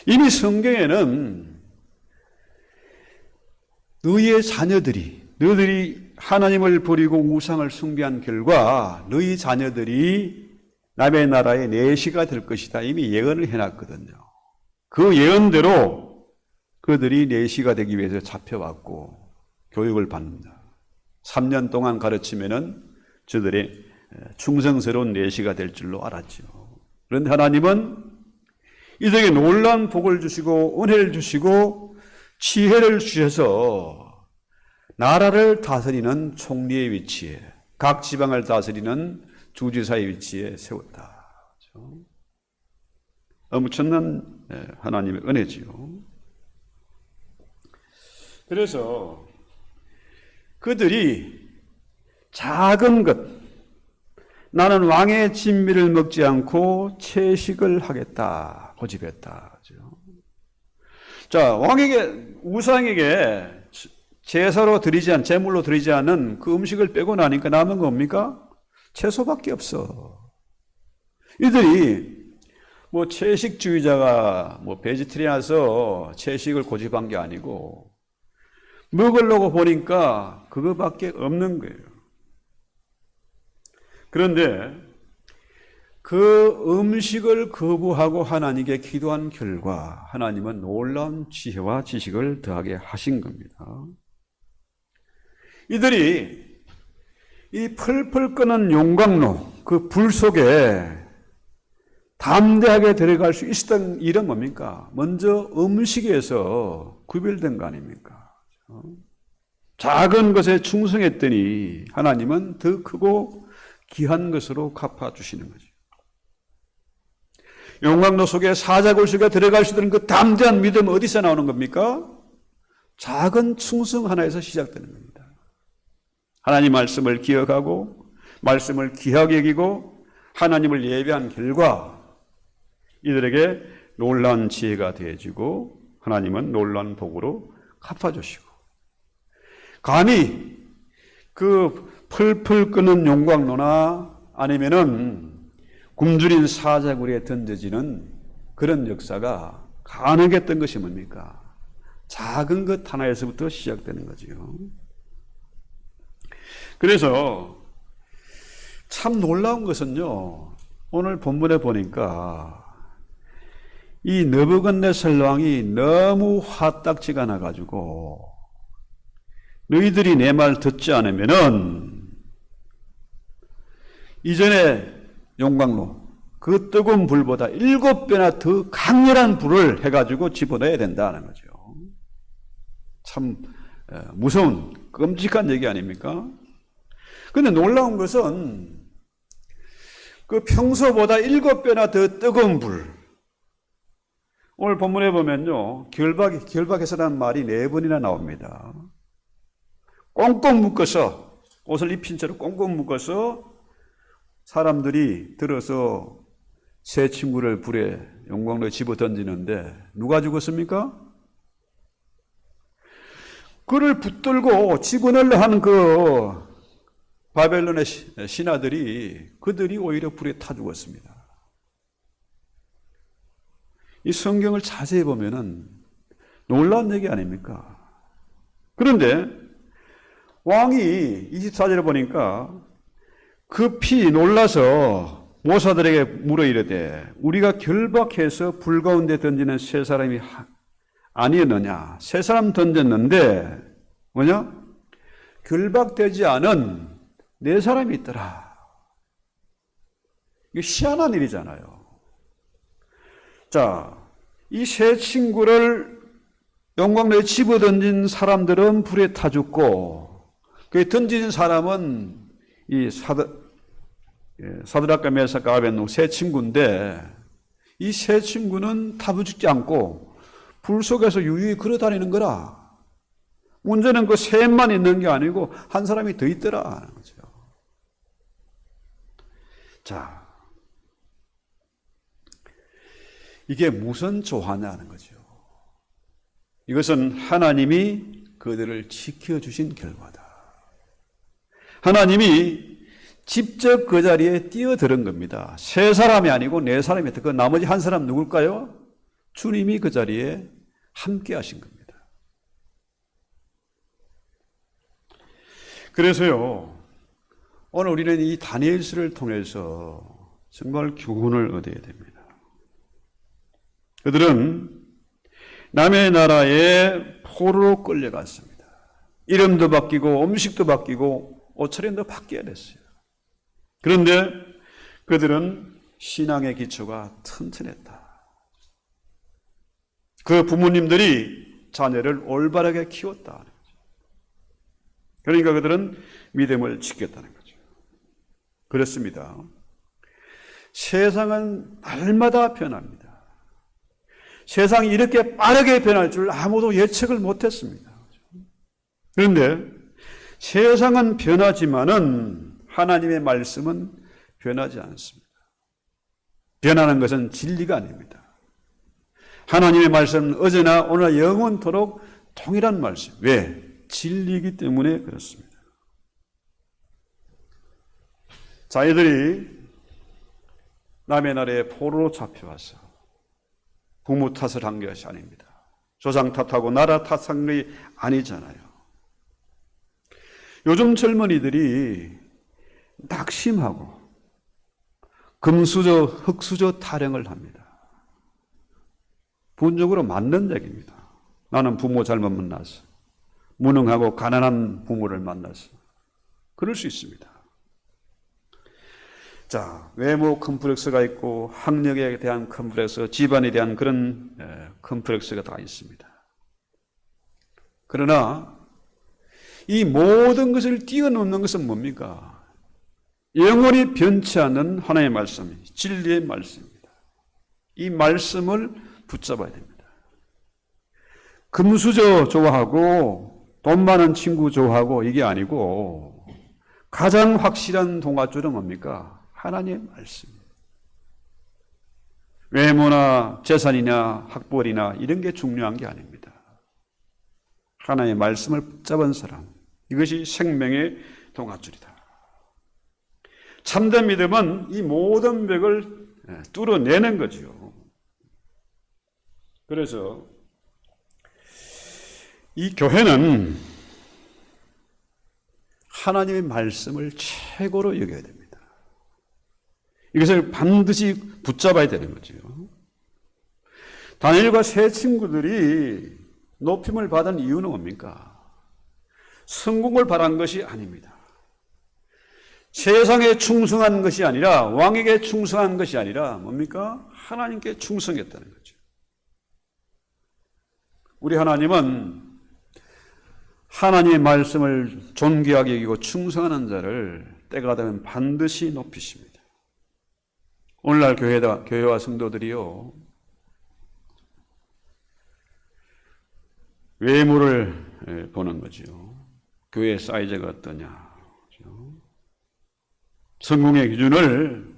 이미 성경에는 너희의 자녀들이, 너희들이 하나님을 버리고 우상을 숭배한 결과 너희 자녀들이 남의 나라의 내시가 될 것이다. 이미 예언을 해놨거든요. 그 예언대로 그들이 내시가 되기 위해서 잡혀왔고 교육을 받는다. 3년 동안 가르치면은 저들의 충성스러운 내시가 될 줄로 알았죠. 그런데 하나님은 이들에게 놀라운 복을 주시고 은혜를 주시고 지혜를 주셔서 나라를 다스리는 총리의 위치에, 각 지방을 다스리는 주지사의 위치에 세웠다. 엄청난 하나님의 은혜지요. 그래서 그들이 작은 것, 나는 왕의 진미를 먹지 않고 채식을 하겠다 고집했다. 자, 왕에게 우상에게 제사로 드리지 않은 제물로 드리지 않은 그 음식을 빼고 나니까 남은 거 뭡니까? 채소밖에 없어. 이들이 뭐 채식주의자가 뭐 베지테리안에서 채식을 고집한 게 아니고 먹으려고 보니까 그거밖에 없는 거예요. 그런데 그 음식을 거부하고 하나님께 기도한 결과 하나님은 놀라운 지혜와 지식을 더하게 하신 겁니다. 이들이 이 펄펄 끄는 용광로 그 불 속에 담대하게 들어갈 수 있었던 일은 뭡니까? 먼저 음식에서 구별된 거 아닙니까? 작은 것에 충성했더니 하나님은 더 크고 귀한 것으로 갚아주시는 거죠. 용광로 속에 사자굴식에 들어갈 수 있는 그 담대한 믿음 어디서 나오는 겁니까? 작은 충성 하나에서 시작되는 겁니다. 하나님 말씀을 기억하고 말씀을 귀하게 여기고 하나님을 예배한 결과 이들에게 놀라운 지혜가 되어지고 하나님은 놀라운 복으로 갚아주시고 감히 그 펄펄 끄는 용광로나 아니면은 굶주린 사자굴에 던져지는 그런 역사가 가능했던 것이 뭡니까? 작은 것 하나에서부터 시작되는 거죠. 그래서 참 놀라운 것은요, 오늘 본문에 보니까 이 느부갓네살 왕이 너무 화딱지가 나가지고 너희들이 내 말 듣지 않으면은 이전에 용광로 그 뜨거운 불보다 7배나 더 강렬한 불을 해가지고 집어넣어야 된다는 거죠. 참 무서운 끔찍한 얘기 아닙니까? 그런데 놀라운 것은 그 평소보다 7배나 더 뜨거운 불. 오늘 본문에 보면요, 결박해서라는 말이 4번이나 나옵니다. 꽁꽁 묶어서 옷을 입힌 채로 꽁꽁 묶어서 사람들이 들어서 새 친구를 불에 용광로에 집어 던지는데 누가 죽었습니까? 그를 붙들고 집어넣으려 하는 그 바벨론의 신하들이 그들이 오히려 불에 타 죽었습니다. 이 성경을 자세히 보면은 놀라운 얘기 아닙니까? 그런데 왕이 24절에 보니까 급히 놀라서 모사들에게 물어 이르되 우리가 결박해서 불 가운데 던지는 세 사람이 아니었느냐? 세 사람 던졌는데 뭐냐? 결박되지 않은 4사람이 있더라. 이게 희한한 일이잖아요. 자, 이 세 친구를 용광로에 집어 던진 사람들은 불에 타 죽고 그 던진 사람은 이 사드락과 메삭과 아벤노고 세 친구인데 이 세 친구는 타부 죽지 않고 불 속에서 유유히 걸어다니는 거라. 문제는 그 셋만 있는 게 아니고 한 사람이 더 있더라 하는 거죠. 자, 이게 무슨 조화냐는 거죠. 이것은 하나님이 그들을 지켜주신 결과다. 하나님이 직접 그 자리에 뛰어들은 겁니다. 3사람이 아니고 4사람이 그 나머지 한 사람 누굴까요? 주님이 그 자리에 함께 하신 겁니다. 그래서요, 오늘 우리는 이 다니엘서를 통해서 정말 교훈을 얻어야 됩니다. 그들은 남의 나라에 포로로 끌려갔습니다. 이름도 바뀌고 음식도 바뀌고 옷차림도 바뀌어야 됐어요. 그런데 그들은 신앙의 기초가 튼튼했다. 그 부모님들이 자녀를 올바르게 키웠다. 그러니까 그들은 믿음을 지켰다는 거죠. 그렇습니다. 세상은 날마다 변합니다. 세상이 이렇게 빠르게 변할 줄 아무도 예측을 못했습니다. 그런데 세상은 변하지만은 하나님의 말씀은 변하지 않습니다. 변하는 것은 진리가 아닙니다. 하나님의 말씀은 어제나 오늘나 영원토록 동일한 말씀. 왜? 진리이기 때문에 그렇습니다. 자녀들이 남의 나라에 포로로 잡혀와서 부모 탓을 한 것이 아닙니다. 조상 탓하고 나라 탓한 것이 아니잖아요. 요즘 젊은이들이 낙심하고 금수저, 흙수저 타령을 합니다. 본적으로 맞는 얘기입니다. 나는 부모 잘못 만나서 무능하고 가난한 부모를 만나서 그럴 수 있습니다. 자, 외모 컴플렉스가 있고 학력에 대한 컴플렉스, 집안에 대한 그런 컴플렉스가 다 있습니다. 그러나 이 모든 것을 뛰어넘는 것은 뭡니까? 영원히 변치 않는 하나님의 말씀, 진리의 말씀입니다. 이 말씀을 붙잡아야 됩니다. 금수저 좋아하고 돈 많은 친구 좋아하고 이게 아니고 가장 확실한 동아줄은 뭡니까? 하나님의 말씀입니다. 외모나 재산이나 학벌이나 이런 게 중요한 게 아닙니다. 하나님의 말씀을 붙잡은 사람, 이것이 생명의 동아줄이다. 참된 믿음은 이 모든 벽을 뚫어내는 거죠. 그래서 이 교회는 하나님의 말씀을 최고로 여겨야 됩니다. 이것을 반드시 붙잡아야 되는 거죠. 다니엘과 세 친구들이 높임을 받은 이유는 뭡니까? 성공을 바란 것이 아닙니다. 세상에 충성한 것이 아니라, 왕에게 충성한 것이 아니라 뭡니까? 하나님께 충성했다는 거죠. 우리 하나님은 하나님의 말씀을 존귀하게 여기고 충성하는 자를 때가 되면 반드시 높이십니다. 오늘날 교회와 성도들이요, 외모를 보는 거죠. 교회 사이즈가 어떠냐. 성공의 기준을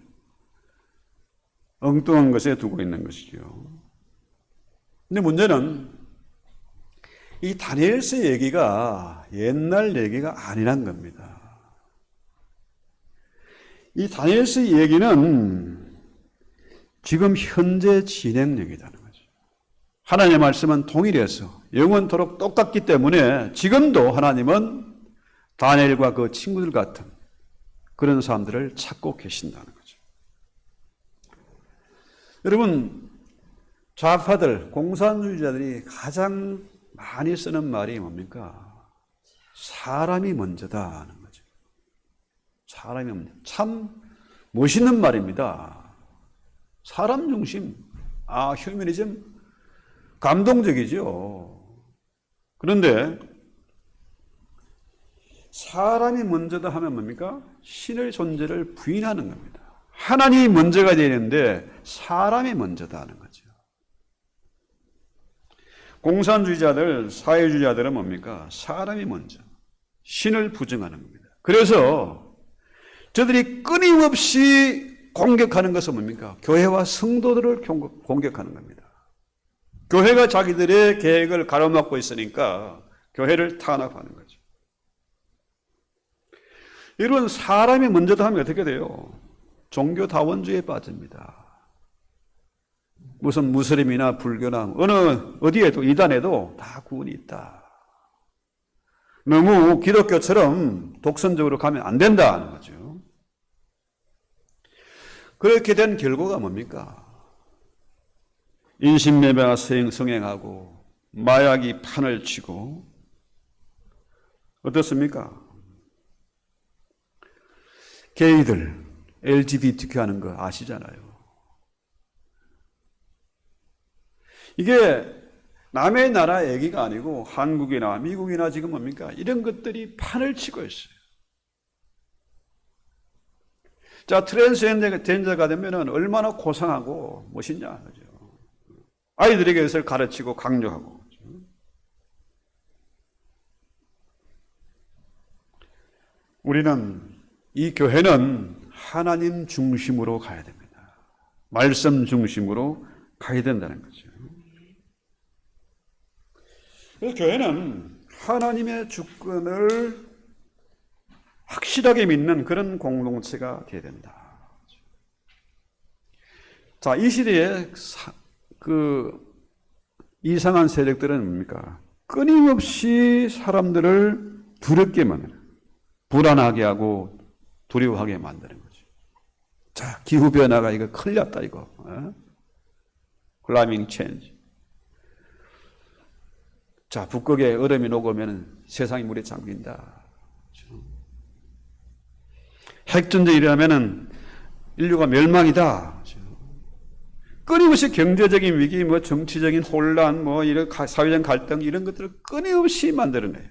엉뚱한 것에 두고 있는 것이죠. 근데 문제는 이 다니엘서 얘기가 옛날 얘기가 아니란 겁니다. 이 다니엘서 얘기는 지금 현재 진행 얘기라는 거죠. 하나님의 말씀은 동일해서 영원토록 똑같기 때문에 지금도 하나님은 다니엘과 그 친구들 같은 그런 사람들을 찾고 계신다는 거죠. 여러분, 좌파들, 공산주의자들이 가장 많이 쓰는 말이 뭡니까? 사람이 먼저다 하는 거죠. 사람이 먼저. 참 멋있는 말입니다. 사람 중심, 휴머니즘, 감동적이죠. 그런데 사람이 먼저다 하면 뭡니까? 신의 존재를 부인하는 겁니다. 하나님이 먼저가 되는데 사람이 먼저다 하는 거죠. 공산주의자들, 사회주의자들은 뭡니까? 사람이 먼저, 신을 부정하는 겁니다. 그래서 저들이 끊임없이 공격하는 것은 뭡니까? 교회와 성도들을 공격하는 겁니다. 교회가 자기들의 계획을 가로막고 있으니까 교회를 탄압하는 거죠. 여러분, 사람이 먼저다 하면 어떻게 돼요? 종교다원주의에 빠집니다. 무슨 무슬림이나 불교나 어디에도 이단에도 다 구원이 있다. 너무 기독교처럼 독선적으로 가면 안 된다는 거죠. 그렇게 된 결과가 뭡니까? 인신매매가 성행하고 마약이 판을 치고 어떻습니까? 게이들 LGBTQ 하는 거 아시잖아요. 이게 남의 나라 얘기가 아니고 한국이나 미국이나 지금 뭡니까? 이런 것들이 판을 치고 있어요. 자, 트랜스젠더가 되면 얼마나 고상하고 멋있냐. 그죠? 아이들에게 이것을 가르치고 강조하고. 우리는, 이 교회는 하나님 중심으로 가야 됩니다. 말씀 중심으로 가야 된다는 거죠. 그래서 교회는 하나님의 주권을 확실하게 믿는 그런 공동체가 되어야 된다. 자, 이 시대에 이상한 세력들은 뭡니까? 끊임없이 사람들을 두렵게 만드는, 불안하게 하고 두려워하게 만드는 거죠. 자, 기후변화가 이거 큰일 났다, 이거. 클라이밍 체인지. 자, 북극에 얼음이 녹으면 세상이 물에 잠긴다. 핵전쟁이 일어나면 인류가 멸망이다. 끊임없이 경제적인 위기, 정치적인 혼란, 이런 사회적 갈등 이런 것들을 끊임없이 만들어내요.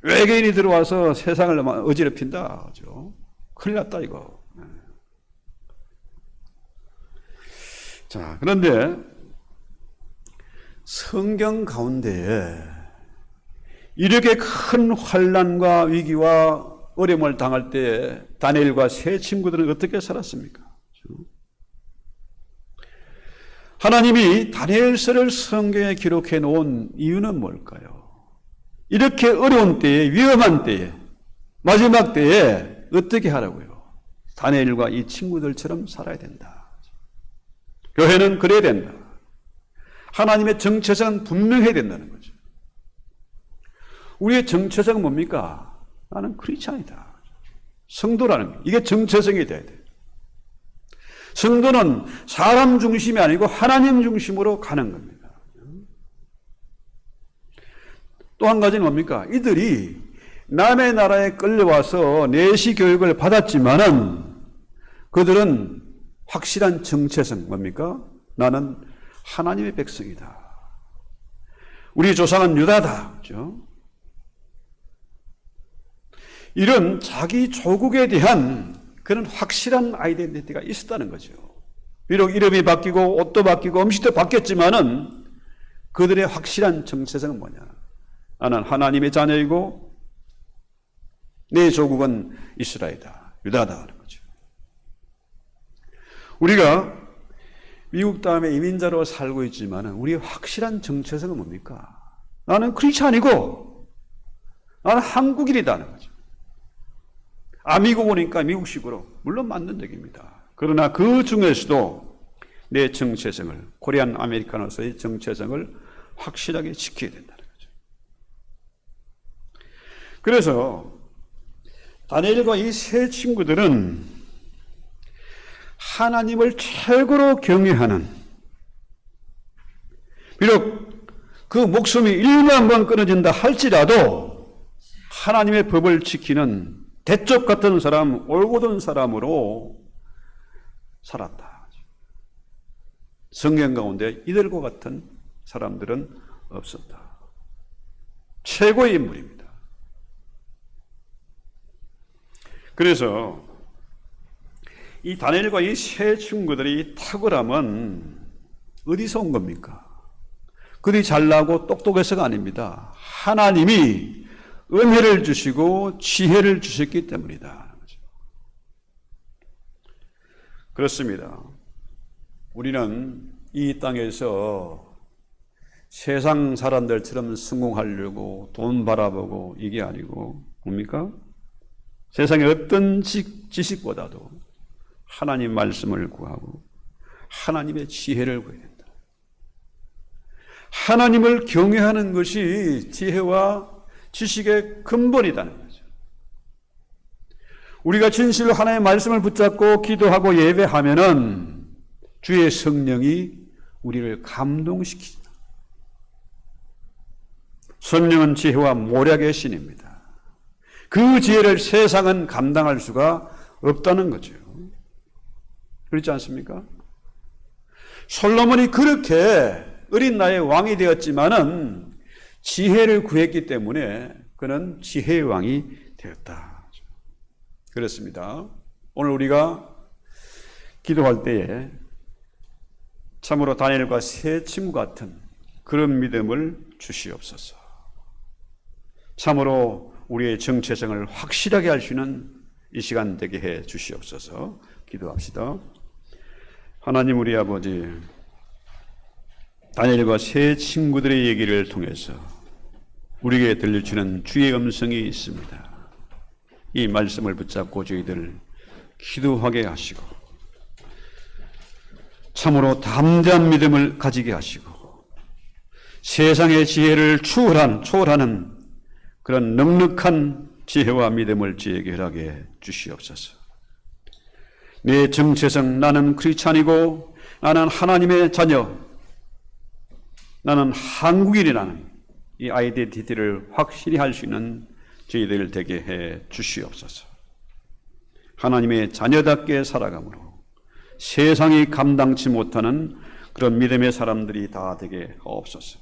외계인이 들어와서 세상을 어지럽힌다. 그죠? 큰일 났다, 이거. 자, 그런데 성경 가운데에 이렇게 큰 환난과 위기와 어려움을 당할 때 다니엘과 세 친구들은 어떻게 살았습니까? 하나님이 다니엘서를 성경에 기록해 놓은 이유는 뭘까요? 이렇게 어려운 때에, 위험한 때에, 마지막 때에 어떻게 하라고요? 다니엘과 이 친구들처럼 살아야 된다. 교회는 그래야 된다. 하나님의 정체성은 분명해야 된다는 거죠. 우리의 정체성은 뭡니까? 나는 크리스찬이다. 성도라는 거. 이게 정체성이 돼야 돼요. 성도는 사람 중심이 아니고 하나님 중심으로 가는 겁니다. 또 한 가지는 뭡니까? 이들이 남의 나라에 끌려와서 내시 교육을 받았지만은 그들은 확실한 정체성 뭡니까? 나는 하나님의 백성이다. 우리 조상은 유다다. 그렇죠? 이런 자기 조국에 대한 그런 확실한 아이덴티티가 있었다는 거죠. 비록 이름이 바뀌고 옷도 바뀌고 음식도 바뀌었지만은 그들의 확실한 정체성은 뭐냐? 나는 하나님의 자녀이고 내 조국은 이스라엘이다. 유다다 하는 거죠. 우리가 미국 다음에 이민자로 살고 있지만은 우리의 확실한 정체성은 뭡니까? 나는 크리스찬이고 나는 한국인이다 하는 거죠. 미국 오니까 미국식으로 물론 맞는 얘기입니다. 그러나 그 중에서도 내 정체성을 코리안 아메리카노서의 정체성을 확실하게 지켜야 된다는 거죠. 그래서 다니엘과 이 세 친구들은 하나님을 최고로 경외하는, 비록 그 목숨이 1만 번 끊어진다 할지라도 하나님의 법을 지키는 대쪽 같은 사람, 올곧은 사람으로 살았다. 성경 가운데 이들과 같은 사람들은 없었다. 최고의 인물입니다. 그래서 이 다니엘과 이 세 친구들이 탁월함은 어디서 온 겁니까? 그들이 잘나고 똑똑해서가 아닙니다. 하나님이 은혜를 주시고 지혜를 주셨기 때문이다. 그렇습니다. 우리는 이 땅에서 세상 사람들처럼 성공하려고 돈 바라보고 이게 아니고 뭡니까? 세상의 어떤 지식보다도 하나님 말씀을 구하고 하나님의 지혜를 구해야 된다. 하나님을 경외하는 것이 지혜와 지식의 근본이라는 거죠. 우리가 진실로 하나님의 말씀을 붙잡고 기도하고 예배하면은 주의 성령이 우리를 감동시키다. 성령은 지혜와 모략의 신입니다. 그 지혜를 세상은 감당할 수가 없다는 거죠. 그렇지 않습니까? 솔로몬이 그렇게 어린 나이에 왕이 되었지만은 지혜를 구했기 때문에 그는 지혜의 왕이 되었다. 그렇습니다. 오늘 우리가 기도할 때에 참으로 다니엘과 세 친구 같은 그런 믿음을 주시옵소서. 참으로 우리의 정체성을 확실하게 할 수 있는 이 시간 되게 해 주시옵소서. 기도합시다. 하나님 우리 아버지, 다니엘과 세 친구들의 얘기를 통해서 우리에게 들려주는 주의 음성이 있습니다. 이 말씀을 붙잡고 저희들 기도하게 하시고 참으로 담대한 믿음을 가지게 하시고 세상의 지혜를 초월하는 그런 넉넉한 지혜와 믿음을 저에게 허락해 주시옵소서. 내 정체성, 나는 크리스찬이고 나는 하나님의 자녀, 나는 한국인이라는 이 아이덴티티를 확실히 할 수 있는 저희들 되게 해 주시옵소서. 하나님의 자녀답게 살아감으로 세상이 감당치 못하는 그런 믿음의 사람들이 다 되게 하옵소서.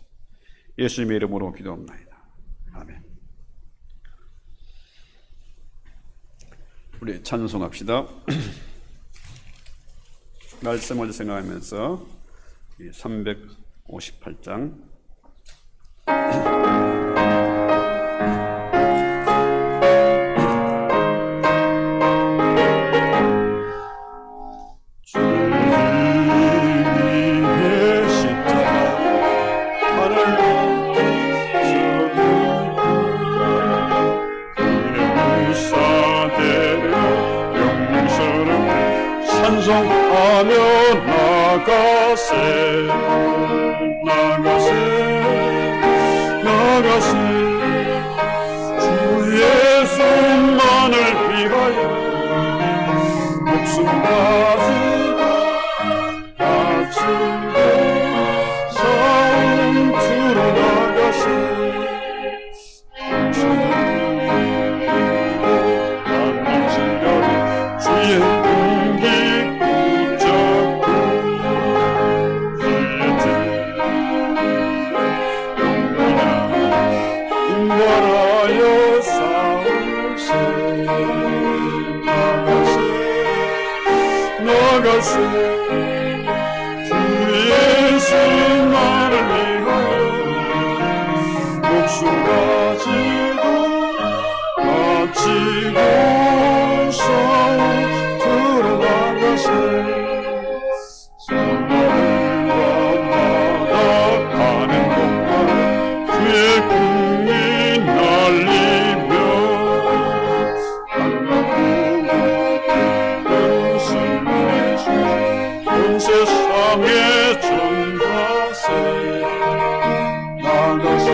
예수님의 이름으로 기도합니다. 아멘. 우리 찬송합시다. 말씀을 생각하면서 358장 주님의 십자가 하늘 용사되려 영성스럽게 찬송하며 나가세 주 예수만을 위하여 목숨 가지고 싸움투로 나가세 주의 공기 붙잡고 분발하여 싸우세 나가세 주 예수만을 위하여 목숨 가지고 바치고 싸움터로 나가세 산마을과 바다가는 곳마다 주의 궁이 날리며 세상에 전가세 나가세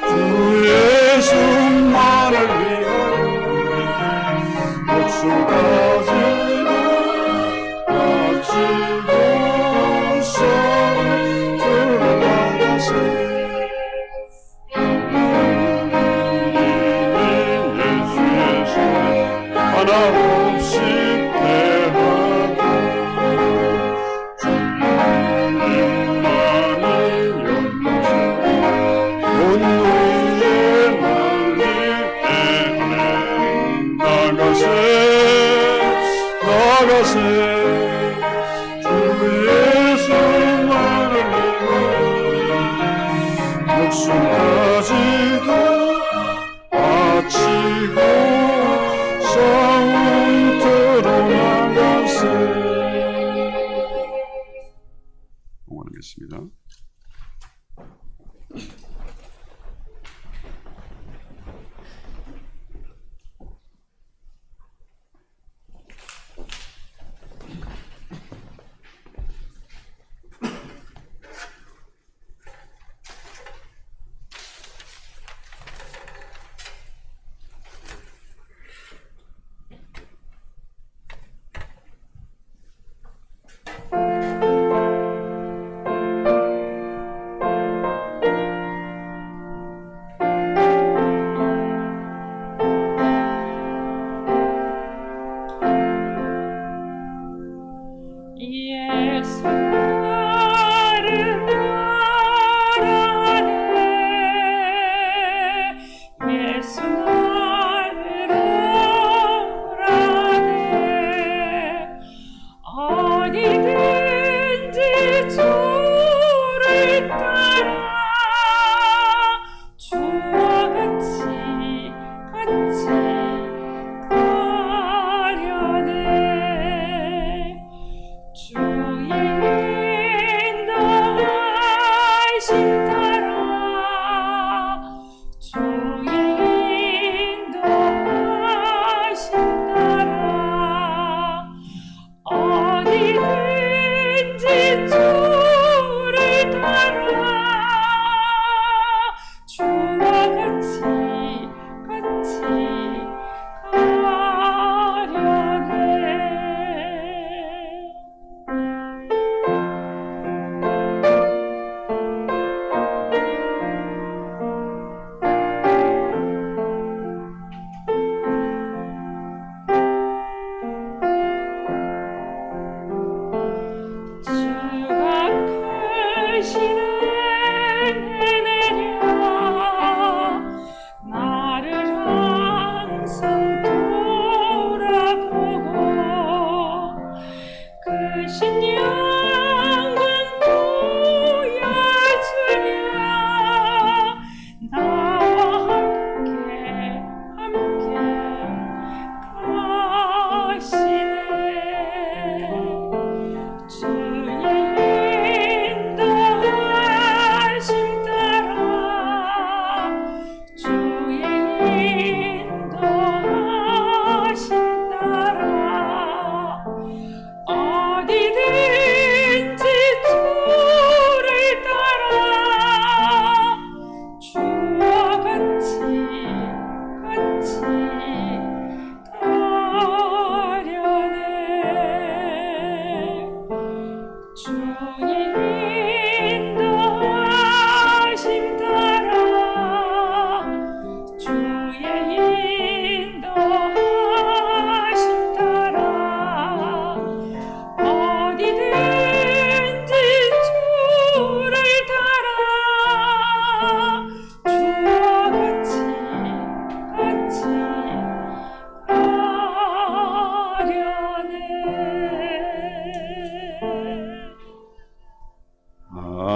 주 예수만을 위하여 목숨 가지고 바치고 싸움터로 나가세 예수 하나 없이 대하고 주님만이 영광 온 위에 날리네 나가세 주 예수만을 위하여 목숨 가지고 바치고 싸움터로 나가세. 응원하겠습니다.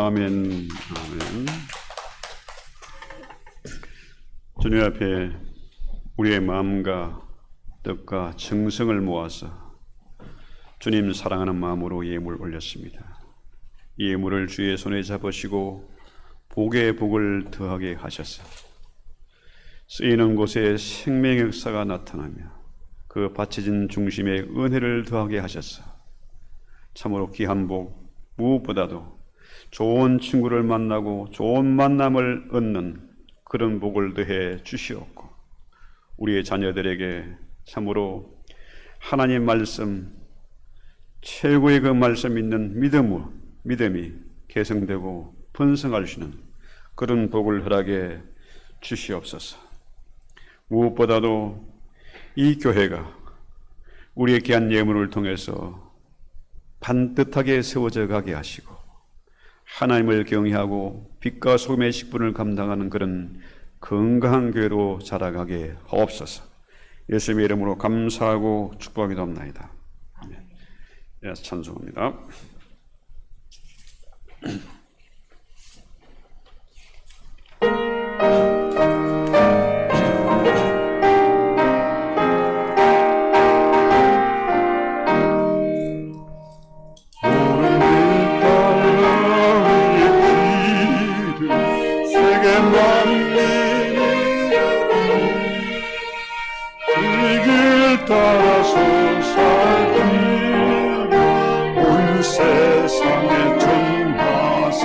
아멘, 아멘. 주님 앞에 우리의 마음과 뜻과 정성을 모아서 주님 사랑하는 마음으로 예물 올렸습니다. 이 예물을 주의 손에 잡으시고 복의 복을 더하게 하셔서 쓰이는 곳에 생명의 역사가 나타나며 그 바쳐진 중심에 은혜를 더하게 하셔서 참으로 귀한 복, 무엇보다도 좋은 친구를 만나고 좋은 만남을 얻는 그런 복을 더해 주시옵고, 우리의 자녀들에게 참으로 하나님 말씀, 최고의 그 말씀 있는 믿음이 개성되고 번성할 수 있는 그런 복을 허락해 주시옵소서. 무엇보다도 이 교회가 우리의 귀한 예물을 통해서 반듯하게 세워져 가게 하시고 하나님을 경외하고 빛과 소금의 식분을 감당하는 그런 건강한 교회로 자라가게 하옵소서. 예수님의 이름으로 감사하고 축복하기도합나이다. 아멘. 예, 찬송합니다. 따라서 살기 온 세상에 전하세.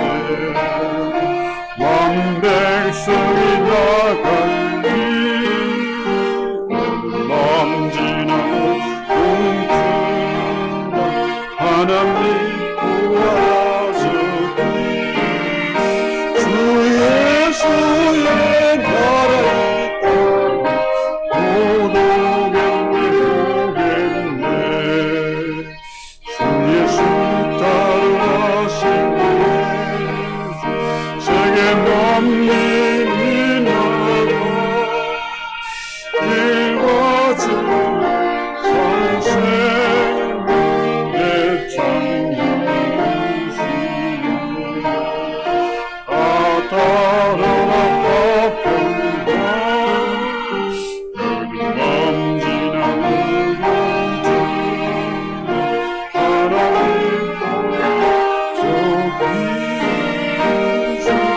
만 백성이 나갈기 마음 지나고 공투나 하나님 구하소기. 주 예수의 나라에 모두 주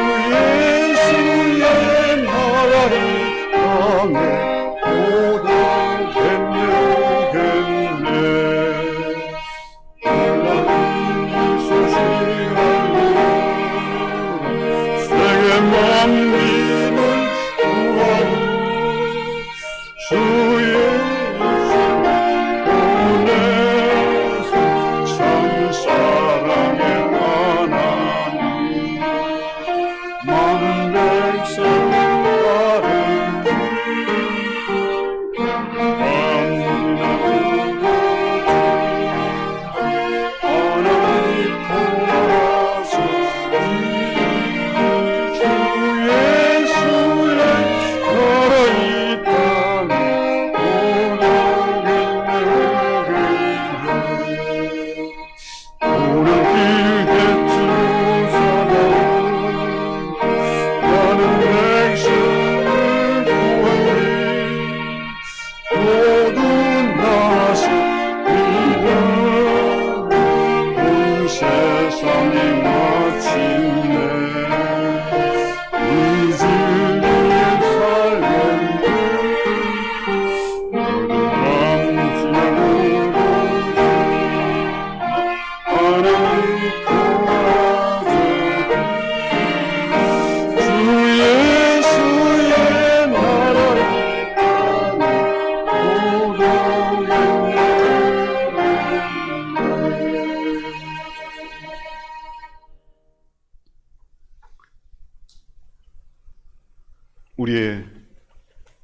우리의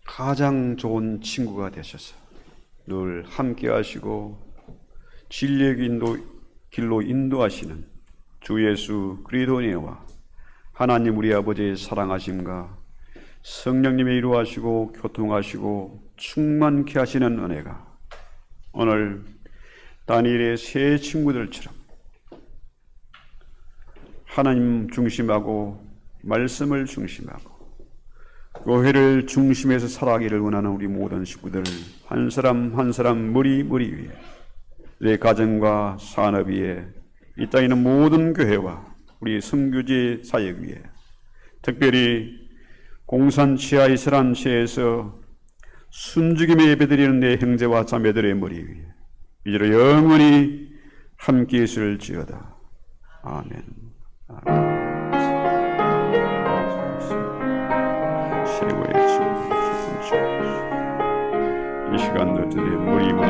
가장 좋은 친구가 되셔서 늘 함께 하시고 진리의 길로 인도하시는 주 예수 그리스도님과 하나님 우리 아버지의 사랑하심과 성령님의 이루하시고 교통하시고 충만케 하시는 은혜가 오늘 다니엘의 세 친구들처럼 하나님 중심하고 말씀을 중심하고 교회를 중심에서 살아가기를 원하는 우리 모든 식구들 한 사람 한 사람 머리 위에 내 가정과 산업 위에 이 땅에 있는 모든 교회와 우리 선교지 사역 위에 특별히 공산치하 이스라엘치에서 순죽임의 예배드리는 내 형제와 자매들의 머리 위에 이제로 영원히 함께 있을지어다. 아멘. 아멘. 최고의 친구, 이 시간도 드디어 머리